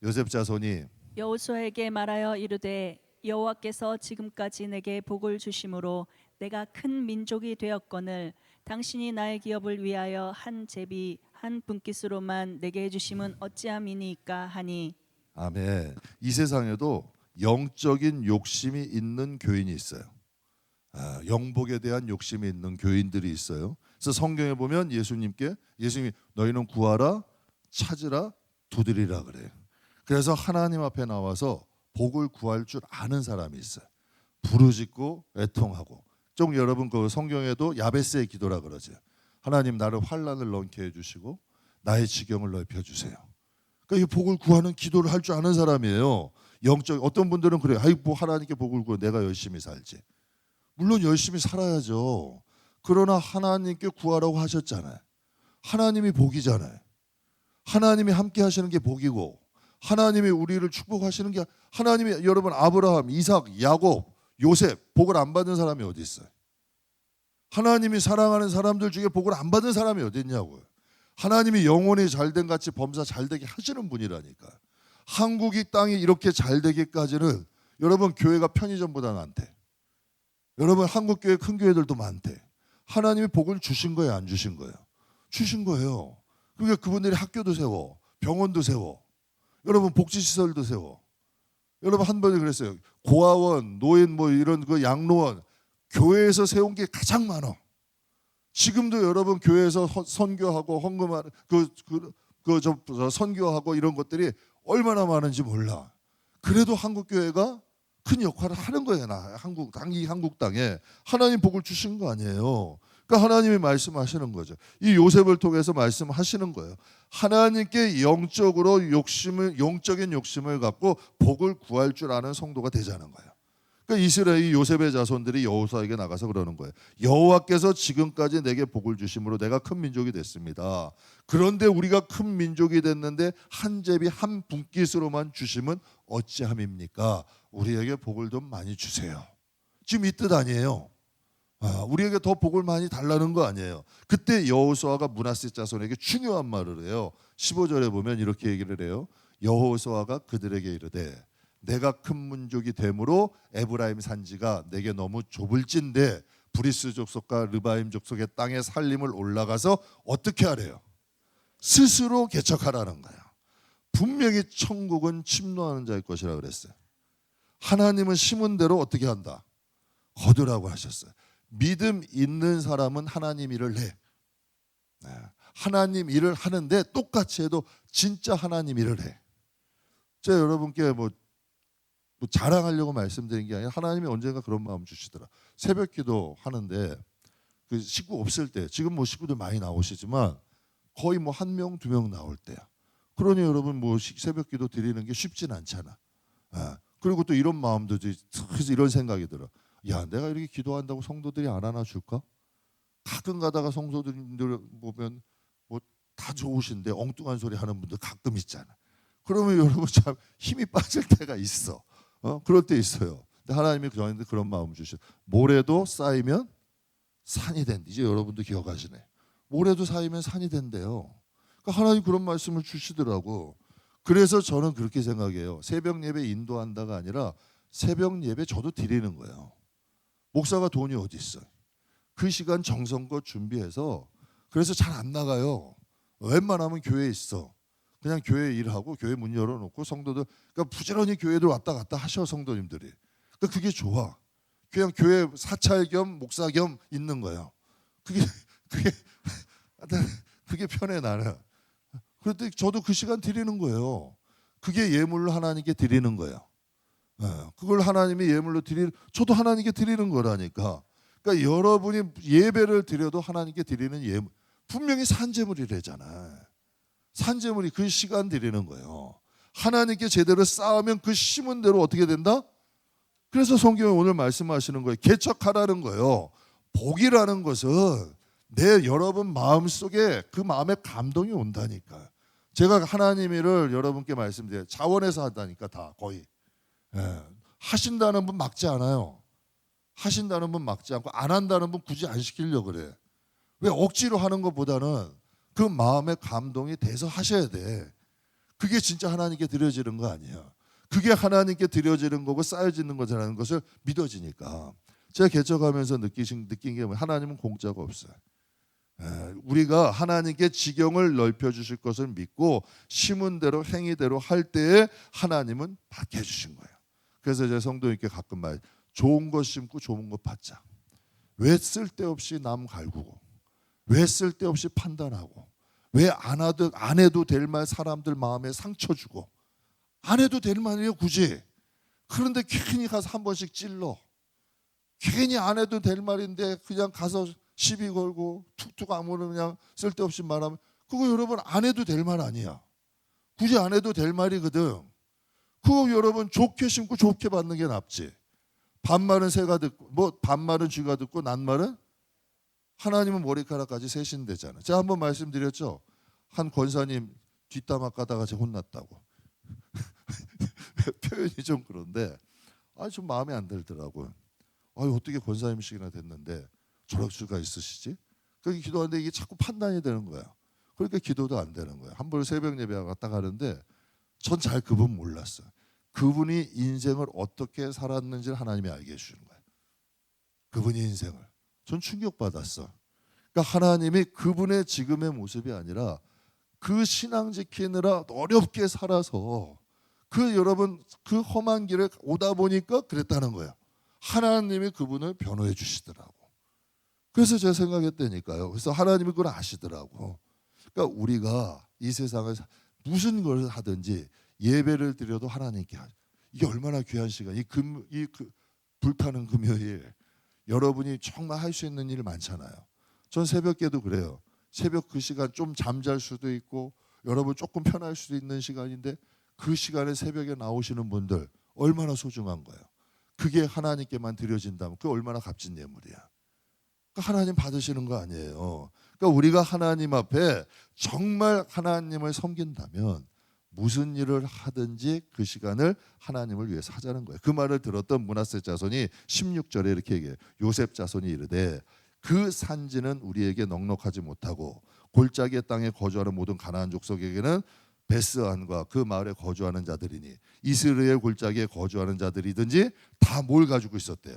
요셉 자손이 여호수아에게 말하여 이르되 여호와께서 지금까지 내게 복을 주심으로 내가 큰 민족이 되었거늘 당신이 나의 기업을 위하여 한 제비 한 분깃으로만 내게 해주심은 어찌함이니까 하니. 아멘. 이 세상에도 영적인 욕심이 있는 교인이 있어요. 영복에 대한 욕심이 있는 교인들이 있어요. 그래서 성경에 보면 예수님이 너희는 구하라, 찾으라, 두드리라 그래요. 그래서 하나님 앞에 나와서 복을 구할 줄 아는 사람이 있어요. 부르짖고 애통하고. 좀 여러분 그 성경에도 야베스의 기도라 그러죠. 하나님 나를 환난을 넘게 해주시고 나의 지경을 넓혀주세요. 그러니까 이 복을 구하는 기도를 할 줄 아는 사람이에요. 어떤 분들은 그래요. 뭐 하나님께 복을 구해 내가 열심히 살지. 물론 열심히 살아야죠. 그러나 하나님께 구하라고 하셨잖아요. 하나님이 복이잖아요. 하나님이 함께 하시는 게 복이고 하나님이 우리를 축복하시는 게 하나님이 여러분 아브라함, 이삭, 야곱, 요셉 복을 안 받은 사람이 어디 있어요? 하나님이 사랑하는 사람들 중에 복을 안 받은 사람이 어디 있냐고요. 하나님이 영혼이 잘된 같이 범사 잘되게 하시는 분이라니까. 한국이 땅이 이렇게 잘되기까지는 여러분 교회가 편의점보다 많대. 여러분 한국 교회 큰 교회들도 많대. 하나님이 복을 주신 거예요, 안 주신 거예요? 주신 거예요. 그러니까 그분들이 학교도 세워, 병원도 세워, 여러분 복지시설도 세워. 여러분 한 번에 그랬어요. 고아원, 노인 뭐 이런 그 양로원 교회에서 세운 게 가장 많아. 지금도 여러분 교회에서 선교하고 헌금하는 선교하고 이런 것들이 얼마나 많은지 몰라. 그래도 한국 교회가 큰 역할을 하는 거예요. 한국 땅에 하나님 복을 주신 거 아니에요. 그러니까 하나님이 말씀하시는 거죠. 이 요셉을 통해서 말씀하시는 거예요. 하나님께 영적인 욕심을 갖고 복을 구할 줄 아는 성도가 되자는 거예요. 그러니까 이스라엘 요셉의 자손들이 여호수아에게 나가서 그러는 거예요. 여호와께서 지금까지 내게 복을 주심으로 내가 큰 민족이 됐습니다. 그런데 우리가 큰 민족이 됐는데 한 제비 한 분깃으로만 주심은 어찌함입니까? 우리에게 복을 좀 많이 주세요. 지금 이 뜻 아니에요. 우리에게 더 복을 많이 달라는 거 아니에요. 그때 여호수아가 므낫세 자손에게 중요한 말을 해요. 15절에 보면 이렇게 얘기를 해요. 여호수아가 그들에게 이르되 내가 큰 민족이 되므로 에브라임 산지가 내게 너무 좁을진데 브리스 족속과 르바임 족속의 땅에 살림을 올라가서 어떻게 하래요? 스스로 개척하라는 거예요. 분명히 천국은 침노하는 자의 것이라 그랬어요. 하나님은 심은 대로 어떻게 한다? 거두라고 하셨어요. 믿음 있는 사람은 하나님 일을 해. 하나님 일을 하는데 똑같이 해도 진짜 하나님 일을 해. 제가 여러분께 뭐 자랑하려고 말씀드린 게 아니라 하나님이 언젠가 그런 마음 주시더라. 새벽 기도 하는데 그 식구 없을 때, 지금 뭐 식구들 많이 나오시지만 거의 뭐 1명, 2명 나올 때야. 그러니 여러분 뭐 새벽 기도 드리는 게 쉽진 않잖아. 그리고 또 이런 마음도 그래서 이런 생각이 들어. 야, 내가 이렇게 기도한다고 성도들이 안 하나 줄까? 가끔 가다가 성도들 보면 뭐 다 좋으신데 엉뚱한 소리 하는 분들 가끔 있잖아. 그러면 여러분 참 힘이 빠질 때가 있어. 그럴 때 있어요. 근데 하나님이 저희한테 그런 마음 주셔. 모래도 쌓이면 산이 된다. 이제 여러분도 기억하시네. 모래도 쌓이면 산이 된대요. 그러니까 하나님 그런 말씀을 주시더라고. 그래서 저는 그렇게 생각해요. 새벽 예배 인도한다가 아니라 새벽 예배 저도 드리는 거예요. 목사가 돈이 어디 있어요? 그 시간 정성껏 준비해서 그래서 잘 안 나가요. 웬만하면 교회에 있어. 그냥 교회 일하고 교회 문 열어놓고 성도들 그러니까 부지런히 교회들 왔다 갔다 하셔 성도님들이. 그러니까 그게 좋아. 그냥 교회 사찰 겸 목사 겸 있는 거예요. 그게 편해 나는. 그런데 저도 그 시간 드리는 거예요. 그게 예물로 하나님께 드리는 거예요. 그걸 하나님이 예물로 저도 하나님께 드리는 거라니까. 그러니까 여러분이 예배를 드려도 하나님께 드리는 예물 분명히 산제물이래잖아. 산제물이 그 시간 드리는 거예요. 하나님께 제대로 쌓으면 그 심은 대로 어떻게 된다? 그래서 성경에 오늘 말씀하시는 거예요. 개척하라는 거예요. 복이라는 것은 여러분 마음속에 그 마음에 감동이 온다니까. 제가 하나님 일을 여러분께 말씀드려요. 자원해서 한다니까 다 거의. 하신다는 분 막지 않아요. 하신다는 분 막지 않고 안 한다는 분 굳이 안 시키려고 그래. 왜 억지로 하는 것보다는 그 마음의 감동이 돼서 하셔야 돼. 그게 진짜 하나님께 드려지는 거 아니에요. 그게 하나님께 드려지는 거고 쌓여지는 거라는 것을 믿어지니까. 제가 개척하면서 느낀 게 뭐예요? 하나님은 공짜가 없어요. 우리가 하나님께 지경을 넓혀주실 것을 믿고 심은 대로 행위대로 할 때에 하나님은 받게 해주신 거예요. 그래서 제 성도님께 가끔 말, 좋은 것 심고 좋은 것 받자. 왜 쓸데없이 남 갈구고, 왜 쓸데없이 판단하고, 왜 안 해도 될 말 사람들 마음에 상처 주고, 안 해도 될 말이에요 굳이. 그런데 괜히 가서 한 번씩 찔러. 괜히 안 해도 될 말인데 그냥 가서 시비 걸고 툭툭 아무나 그냥 쓸데없이 말하면, 그거 여러분 안 해도 될 말 아니야. 굳이 안 해도 될 말이거든. 그거 여러분 좋게 심고 좋게 받는 게 낫지. 반말은 새가 듣고, 반말은 쥐가 듣고 낱말은 하나님은 머리카락까지 세신대잖아요. 제가 한번 말씀드렸죠. 한 권사님 뒷담화 까다가 제가 혼났다고. 표현이 좀 그런데 좀 마음에 안 들더라고요. 어떻게 권사님식이나 됐는데 저럴 수가 있으시지? 그렇게 기도하는데 이게 자꾸 판단이 되는 거야. 그러니까 기도도 안 되는 거야. 한 번 새벽 예배 갔다 가는데 전 잘 그분 몰랐어요. 그분이 인생을 어떻게 살았는지를 하나님이 알게 해주는 거예요. 그분이 인생을. 전 충격받았어. 그러니까 하나님이 그분의 지금의 모습이 아니라 그 신앙 지키느라 어렵게 살아서 여러분 그 험한 길을 오다 보니까 그랬다는 거예요. 하나님이 그분을 변호해 주시더라고. 그래서 제가 생각했다니까요. 그래서 하나님이 그걸 아시더라고. 그러니까 우리가 이 세상을 무슨 걸 하든지 예배를 드려도 하나님께 하죠. 이게 얼마나 귀한 시간. 불타는 금요일 여러분이 정말 할 수 있는 일 많잖아요. 전 새벽에도 그래요. 새벽 그 시간 좀 잠잘 수도 있고 여러분 조금 편할 수도 있는 시간인데 그 시간에 새벽에 나오시는 분들 얼마나 소중한 거예요. 그게 하나님께만 드려진다면 그 얼마나 값진 예물이야. 그러니까 하나님 받으시는 거 아니에요. 그러니까 우리가 하나님 앞에 정말 하나님을 섬긴다면 무슨 일을 하든지 그 시간을 하나님을 위해서 하자는 거예요. 그 말을 들었던 므낫세 자손이 16절에 이렇게 얘기해요. 요셉 자손이 이르되 그 산지는 우리에게 넉넉하지 못하고 골짜기의 땅에 거주하는 모든 가나안 족속에게는 베스안과 그 마을에 거주하는 자들이니 이스라엘 골짜기에 거주하는 자들이든지 다 뭘 가지고 있었대요?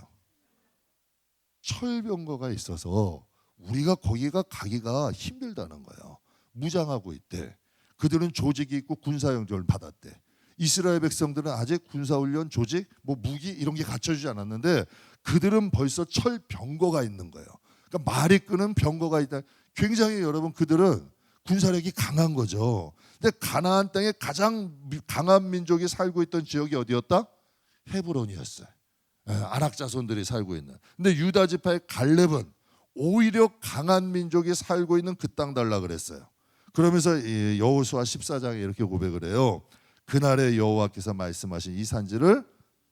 철병거가 있어서 우리가 거기가 가기가 힘들다는 거예요. 무장하고 있대. 그들은 조직이 있고 군사형제를 받았대. 이스라엘 백성들은 아직 군사훈련, 조직, 무기 이런 게 갖춰지지 않았는데 그들은 벌써 철병거가 있는 거예요. 그러니까 말이 끄는 병거가 있다. 굉장히 여러분 그들은 군사력이 강한 거죠. 근데 가나안 땅에 가장 강한 민족이 살고 있던 지역이 어디였다? 헤브론이었어요. 아낙 자손들이 살고 있는. 근데 유다 지파의 갈렙은 오히려 강한 민족이 살고 있는 그 땅 달라 그랬어요. 그러면서 여호수아 14장에 이렇게 고백을 해요. 그날에 여호와께서 말씀하신 이 산지를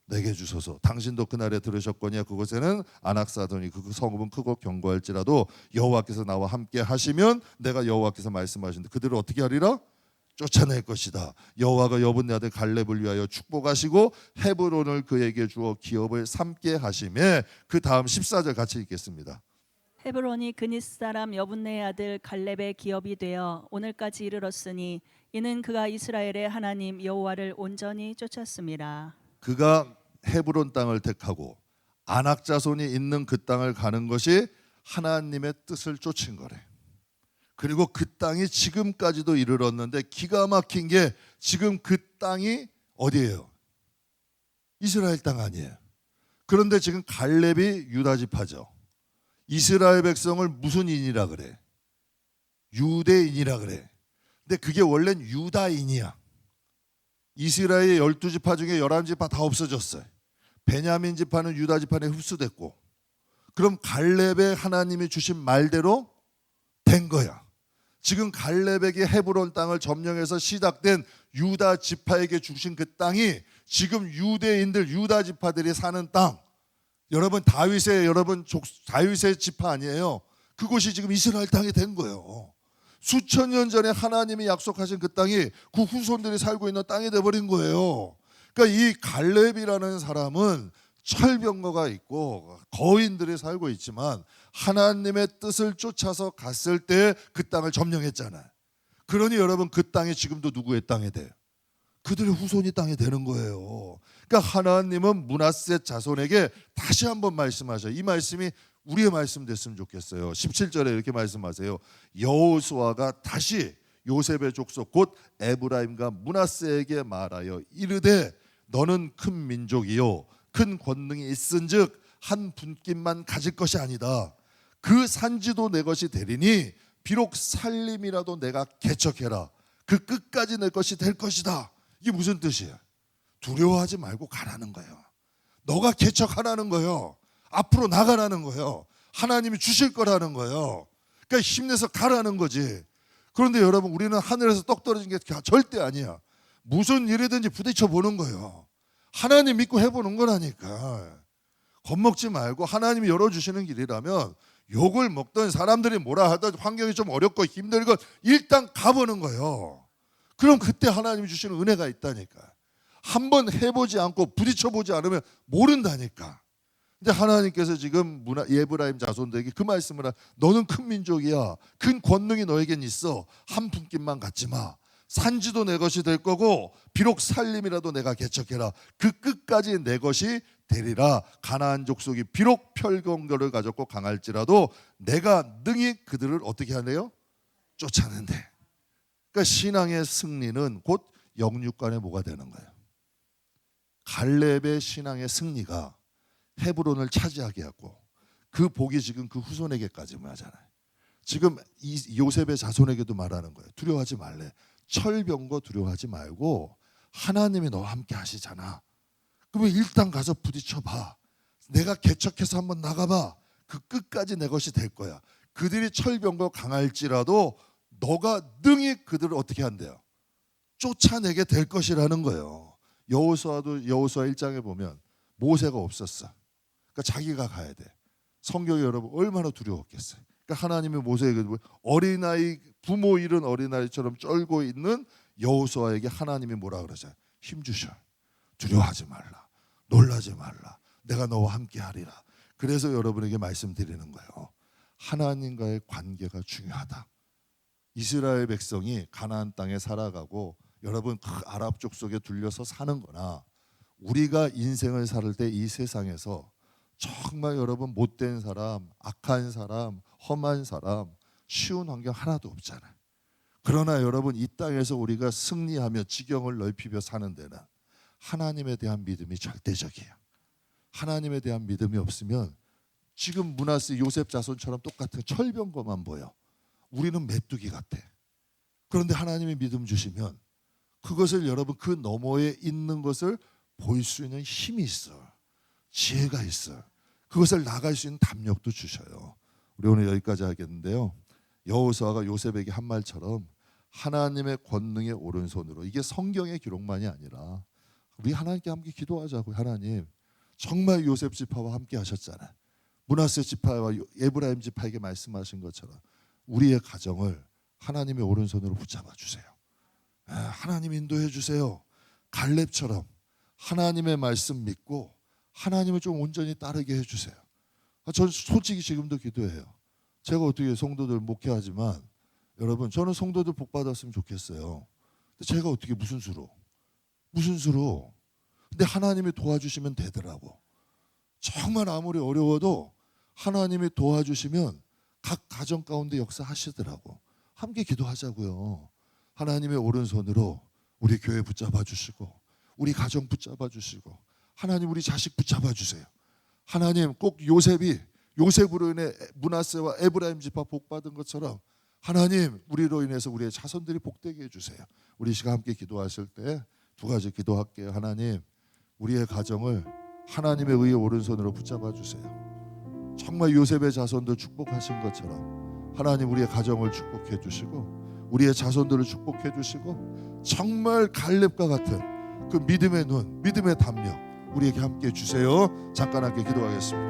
내게 주소서. 당신도 그날에 들으셨거니와 그곳에는 아낙 사돈이 그 성읍은 크고 견고할지라도 여호와께서 나와 함께 하시면 내가 여호와께서 말씀하신데 그들을 어떻게 하리라? 쫓아낼 것이다. 여호와가 여분네 아들 갈렙을 위하여 축복하시고 헤브론을 그에게 주어 기업을 삼게 하시매. 그 다음 14절 같이 읽겠습니다. 헤브론이 그닛 사람 여분네의 아들 갈렙의 기업이 되어 오늘까지 이르렀으니 이는 그가 이스라엘의 하나님 여호와를 온전히 쫓았습니다. 그가 헤브론 땅을 택하고 아낙 자손이 있는 그 땅을 가는 것이 하나님의 뜻을 쫓은 거래. 그리고 그 땅이 지금까지도 이르렀는데 기가 막힌 게 지금 그 땅이 어디예요? 이스라엘 땅 아니에요. 그런데 지금 갈렙이 유다 지파죠. 이스라엘 백성을 무슨 인이라 그래? 유대인이라 그래. 근데 그게 원래는 유다인이야. 이스라엘의 12지파 중에 11지파 다 없어졌어요. 베냐민 지파는 유다 지파에 흡수됐고, 그럼 갈렙의 하나님이 주신 말대로 된 거야. 지금 갈렙에게 헤브론 땅을 점령해서 시작된 유다 지파에게 주신 그 땅이 지금 유대인들 유다 지파들이 사는 땅. 여러분 다윗의 지파 아니에요. 그곳이 지금 이스라엘 땅이 된 거예요. 수천 년 전에 하나님이 약속하신 그 땅이 그 후손들이 살고 있는 땅이 돼버린 거예요. 그러니까 이 갈렙이라는 사람은 철병거가 있고 거인들이 살고 있지만 하나님의 뜻을 쫓아서 갔을 때 그 땅을 점령했잖아요. 그러니 여러분 그 땅이 지금도 누구의 땅이 돼요? 그들의 후손이 땅에 되는 거예요. 그러니까 하나님은 므낫세 자손에게 다시 한번 말씀하셔요. 이 말씀이 우리의 말씀 됐으면 좋겠어요. 17절에 이렇게 말씀하세요. 여호수아가 다시 요셉의 족속 곧 에브라임과 므낫세에게 말하여 이르되 너는 큰 민족이요 큰 권능이 있은즉 한 분깃만 가질 것이 아니다. 그 산지도 내 것이 되리니 비록 살림이라도 내가 개척해라. 그 끝까지 내 것이 될 것이다. 이게 무슨 뜻이에요? 두려워하지 말고 가라는 거예요. 너가 개척하라는 거예요. 앞으로 나가라는 거예요. 하나님이 주실 거라는 거예요. 그러니까 힘내서 가라는 거지. 그런데 여러분, 우리는 하늘에서 떡 떨어진 게 절대 아니야. 무슨 일이든지 부딪혀 보는 거예요. 하나님 믿고 해보는 거라니까. 겁먹지 말고 하나님이 열어주시는 길이라면 욕을 먹던 사람들이 뭐라 하던 환경이 좀 어렵고 힘들고 일단 가보는 거예요. 그럼 그때 하나님이 주시는 은혜가 있다니까. 한번 해보지 않고 부딪혀보지 않으면 모른다니까. 근데 하나님께서 지금 에브라임 자손들에게 그 말씀을 너는 큰 민족이야. 큰 권능이 너에겐 있어. 한 분깃만 갖지 마. 산지도 내 것이 될 거고 비록 살림이라도 내가 개척해라. 그 끝까지 내 것이 되리라. 가나안 족속이 비록 펼경도를 가졌고 강할지라도 내가 능히 그들을 어떻게 하네요? 쫓아낸대. 그러니까 신앙의 승리는 곧 영육간에 뭐가 되는 거예요? 갈렙의 신앙의 승리가 헤브론을 차지하게 했고 그 복이 지금 그 후손에게까지 하잖아요. 지금 이 요셉의 자손에게도 말하는 거예요. 두려워하지 말래. 철병거 두려워하지 말고 하나님이 너와 함께 하시잖아. 그러면 일단 가서 부딪혀봐. 내가 개척해서 한번 나가봐. 그 끝까지 내 것이 될 거야. 그들이 철병거 강할지라도 너가 능히 그들을 어떻게 한대요? 쫓아내게 될 것이라는 거예요. 여호수아 1장에 보면 모세가 없었어. 그러니까 자기가 가야 돼. 성경이 여러분 얼마나 두려웠겠어요. 그러니까 하나님이 모세에게 어린아이 부모 잃은 어린아이처럼 쩔고 있는 여호수아에게 하나님이 뭐라 그러죠? 힘 주셔. 두려워하지 말라. 놀라지 말라. 내가 너와 함께 하리라. 그래서 여러분에게 말씀드리는 거예요. 하나님과의 관계가 중요하다. 이스라엘 백성이 가나안 땅에 살아가고 여러분 그 아랍 족속에 둘려서 사는 거나 우리가 인생을 살 때 이 세상에서 정말 여러분 못된 사람, 악한 사람, 험한 사람, 쉬운 환경 하나도 없잖아요. 그러나 여러분 이 땅에서 우리가 승리하며 지경을 넓히며 사는 데는 하나님에 대한 믿음이 절대적이에요. 하나님에 대한 믿음이 없으면 지금 므낫세 요셉 자손처럼 똑같은 철병거만 보여. 우리는 메뚜기 같아. 그런데 하나님이 믿음 주시면 그것을 여러분 그 너머에 있는 것을 볼 수 있는 힘이 있어. 지혜가 있어. 그것을 나갈 수 있는 담력도 주셔요. 우리 오늘 여기까지 하겠는데요. 여호수아가 요셉에게 한 말처럼 하나님의 권능의 오른손으로, 이게 성경의 기록만이 아니라 우리 하나님께 함께 기도하자고요. 하나님 정말 요셉 지파와 함께 하셨잖아요. 므낫세 지파와 에브라임 지파에게 말씀하신 것처럼 우리의 가정을 하나님의 오른손으로 붙잡아 주세요. 하나님 인도해 주세요. 갈렙처럼 하나님의 말씀 믿고 하나님을 좀 온전히 따르게 해주세요. 전 솔직히 지금도 기도해요. 제가 어떻게 성도들 목회하지만 여러분 저는 성도들 복 받았으면 좋겠어요. 근데 제가 어떻게 무슨 수로? 근데 하나님이 도와주시면 되더라고. 정말 아무리 어려워도 하나님이 도와주시면 각 가정 가운데 역사하시더라고. 함께 기도하자고요. 하나님의 오른손으로 우리 교회 붙잡아 주시고 우리 가정 붙잡아 주시고 하나님 우리 자식 붙잡아 주세요. 하나님 꼭 요셉으로 인해 므낫세와 에브라임 지파 복 받은 것처럼 하나님 우리로 인해서 우리의 자손들이 복되게 해주세요. 우리 시간 함께 기도하실 때 두 가지 기도할게요. 하나님 우리의 가정을 하나님의 의의 오른손으로 붙잡아 주세요. 정말 요셉의 자손들 축복하신 것처럼 하나님 우리의 가정을 축복해 주시고 우리의 자손들을 축복해 주시고 정말 갈렙과 같은 그 믿음의 눈, 믿음의 담력 우리에게 함께 주세요. 잠깐 함께 기도하겠습니다.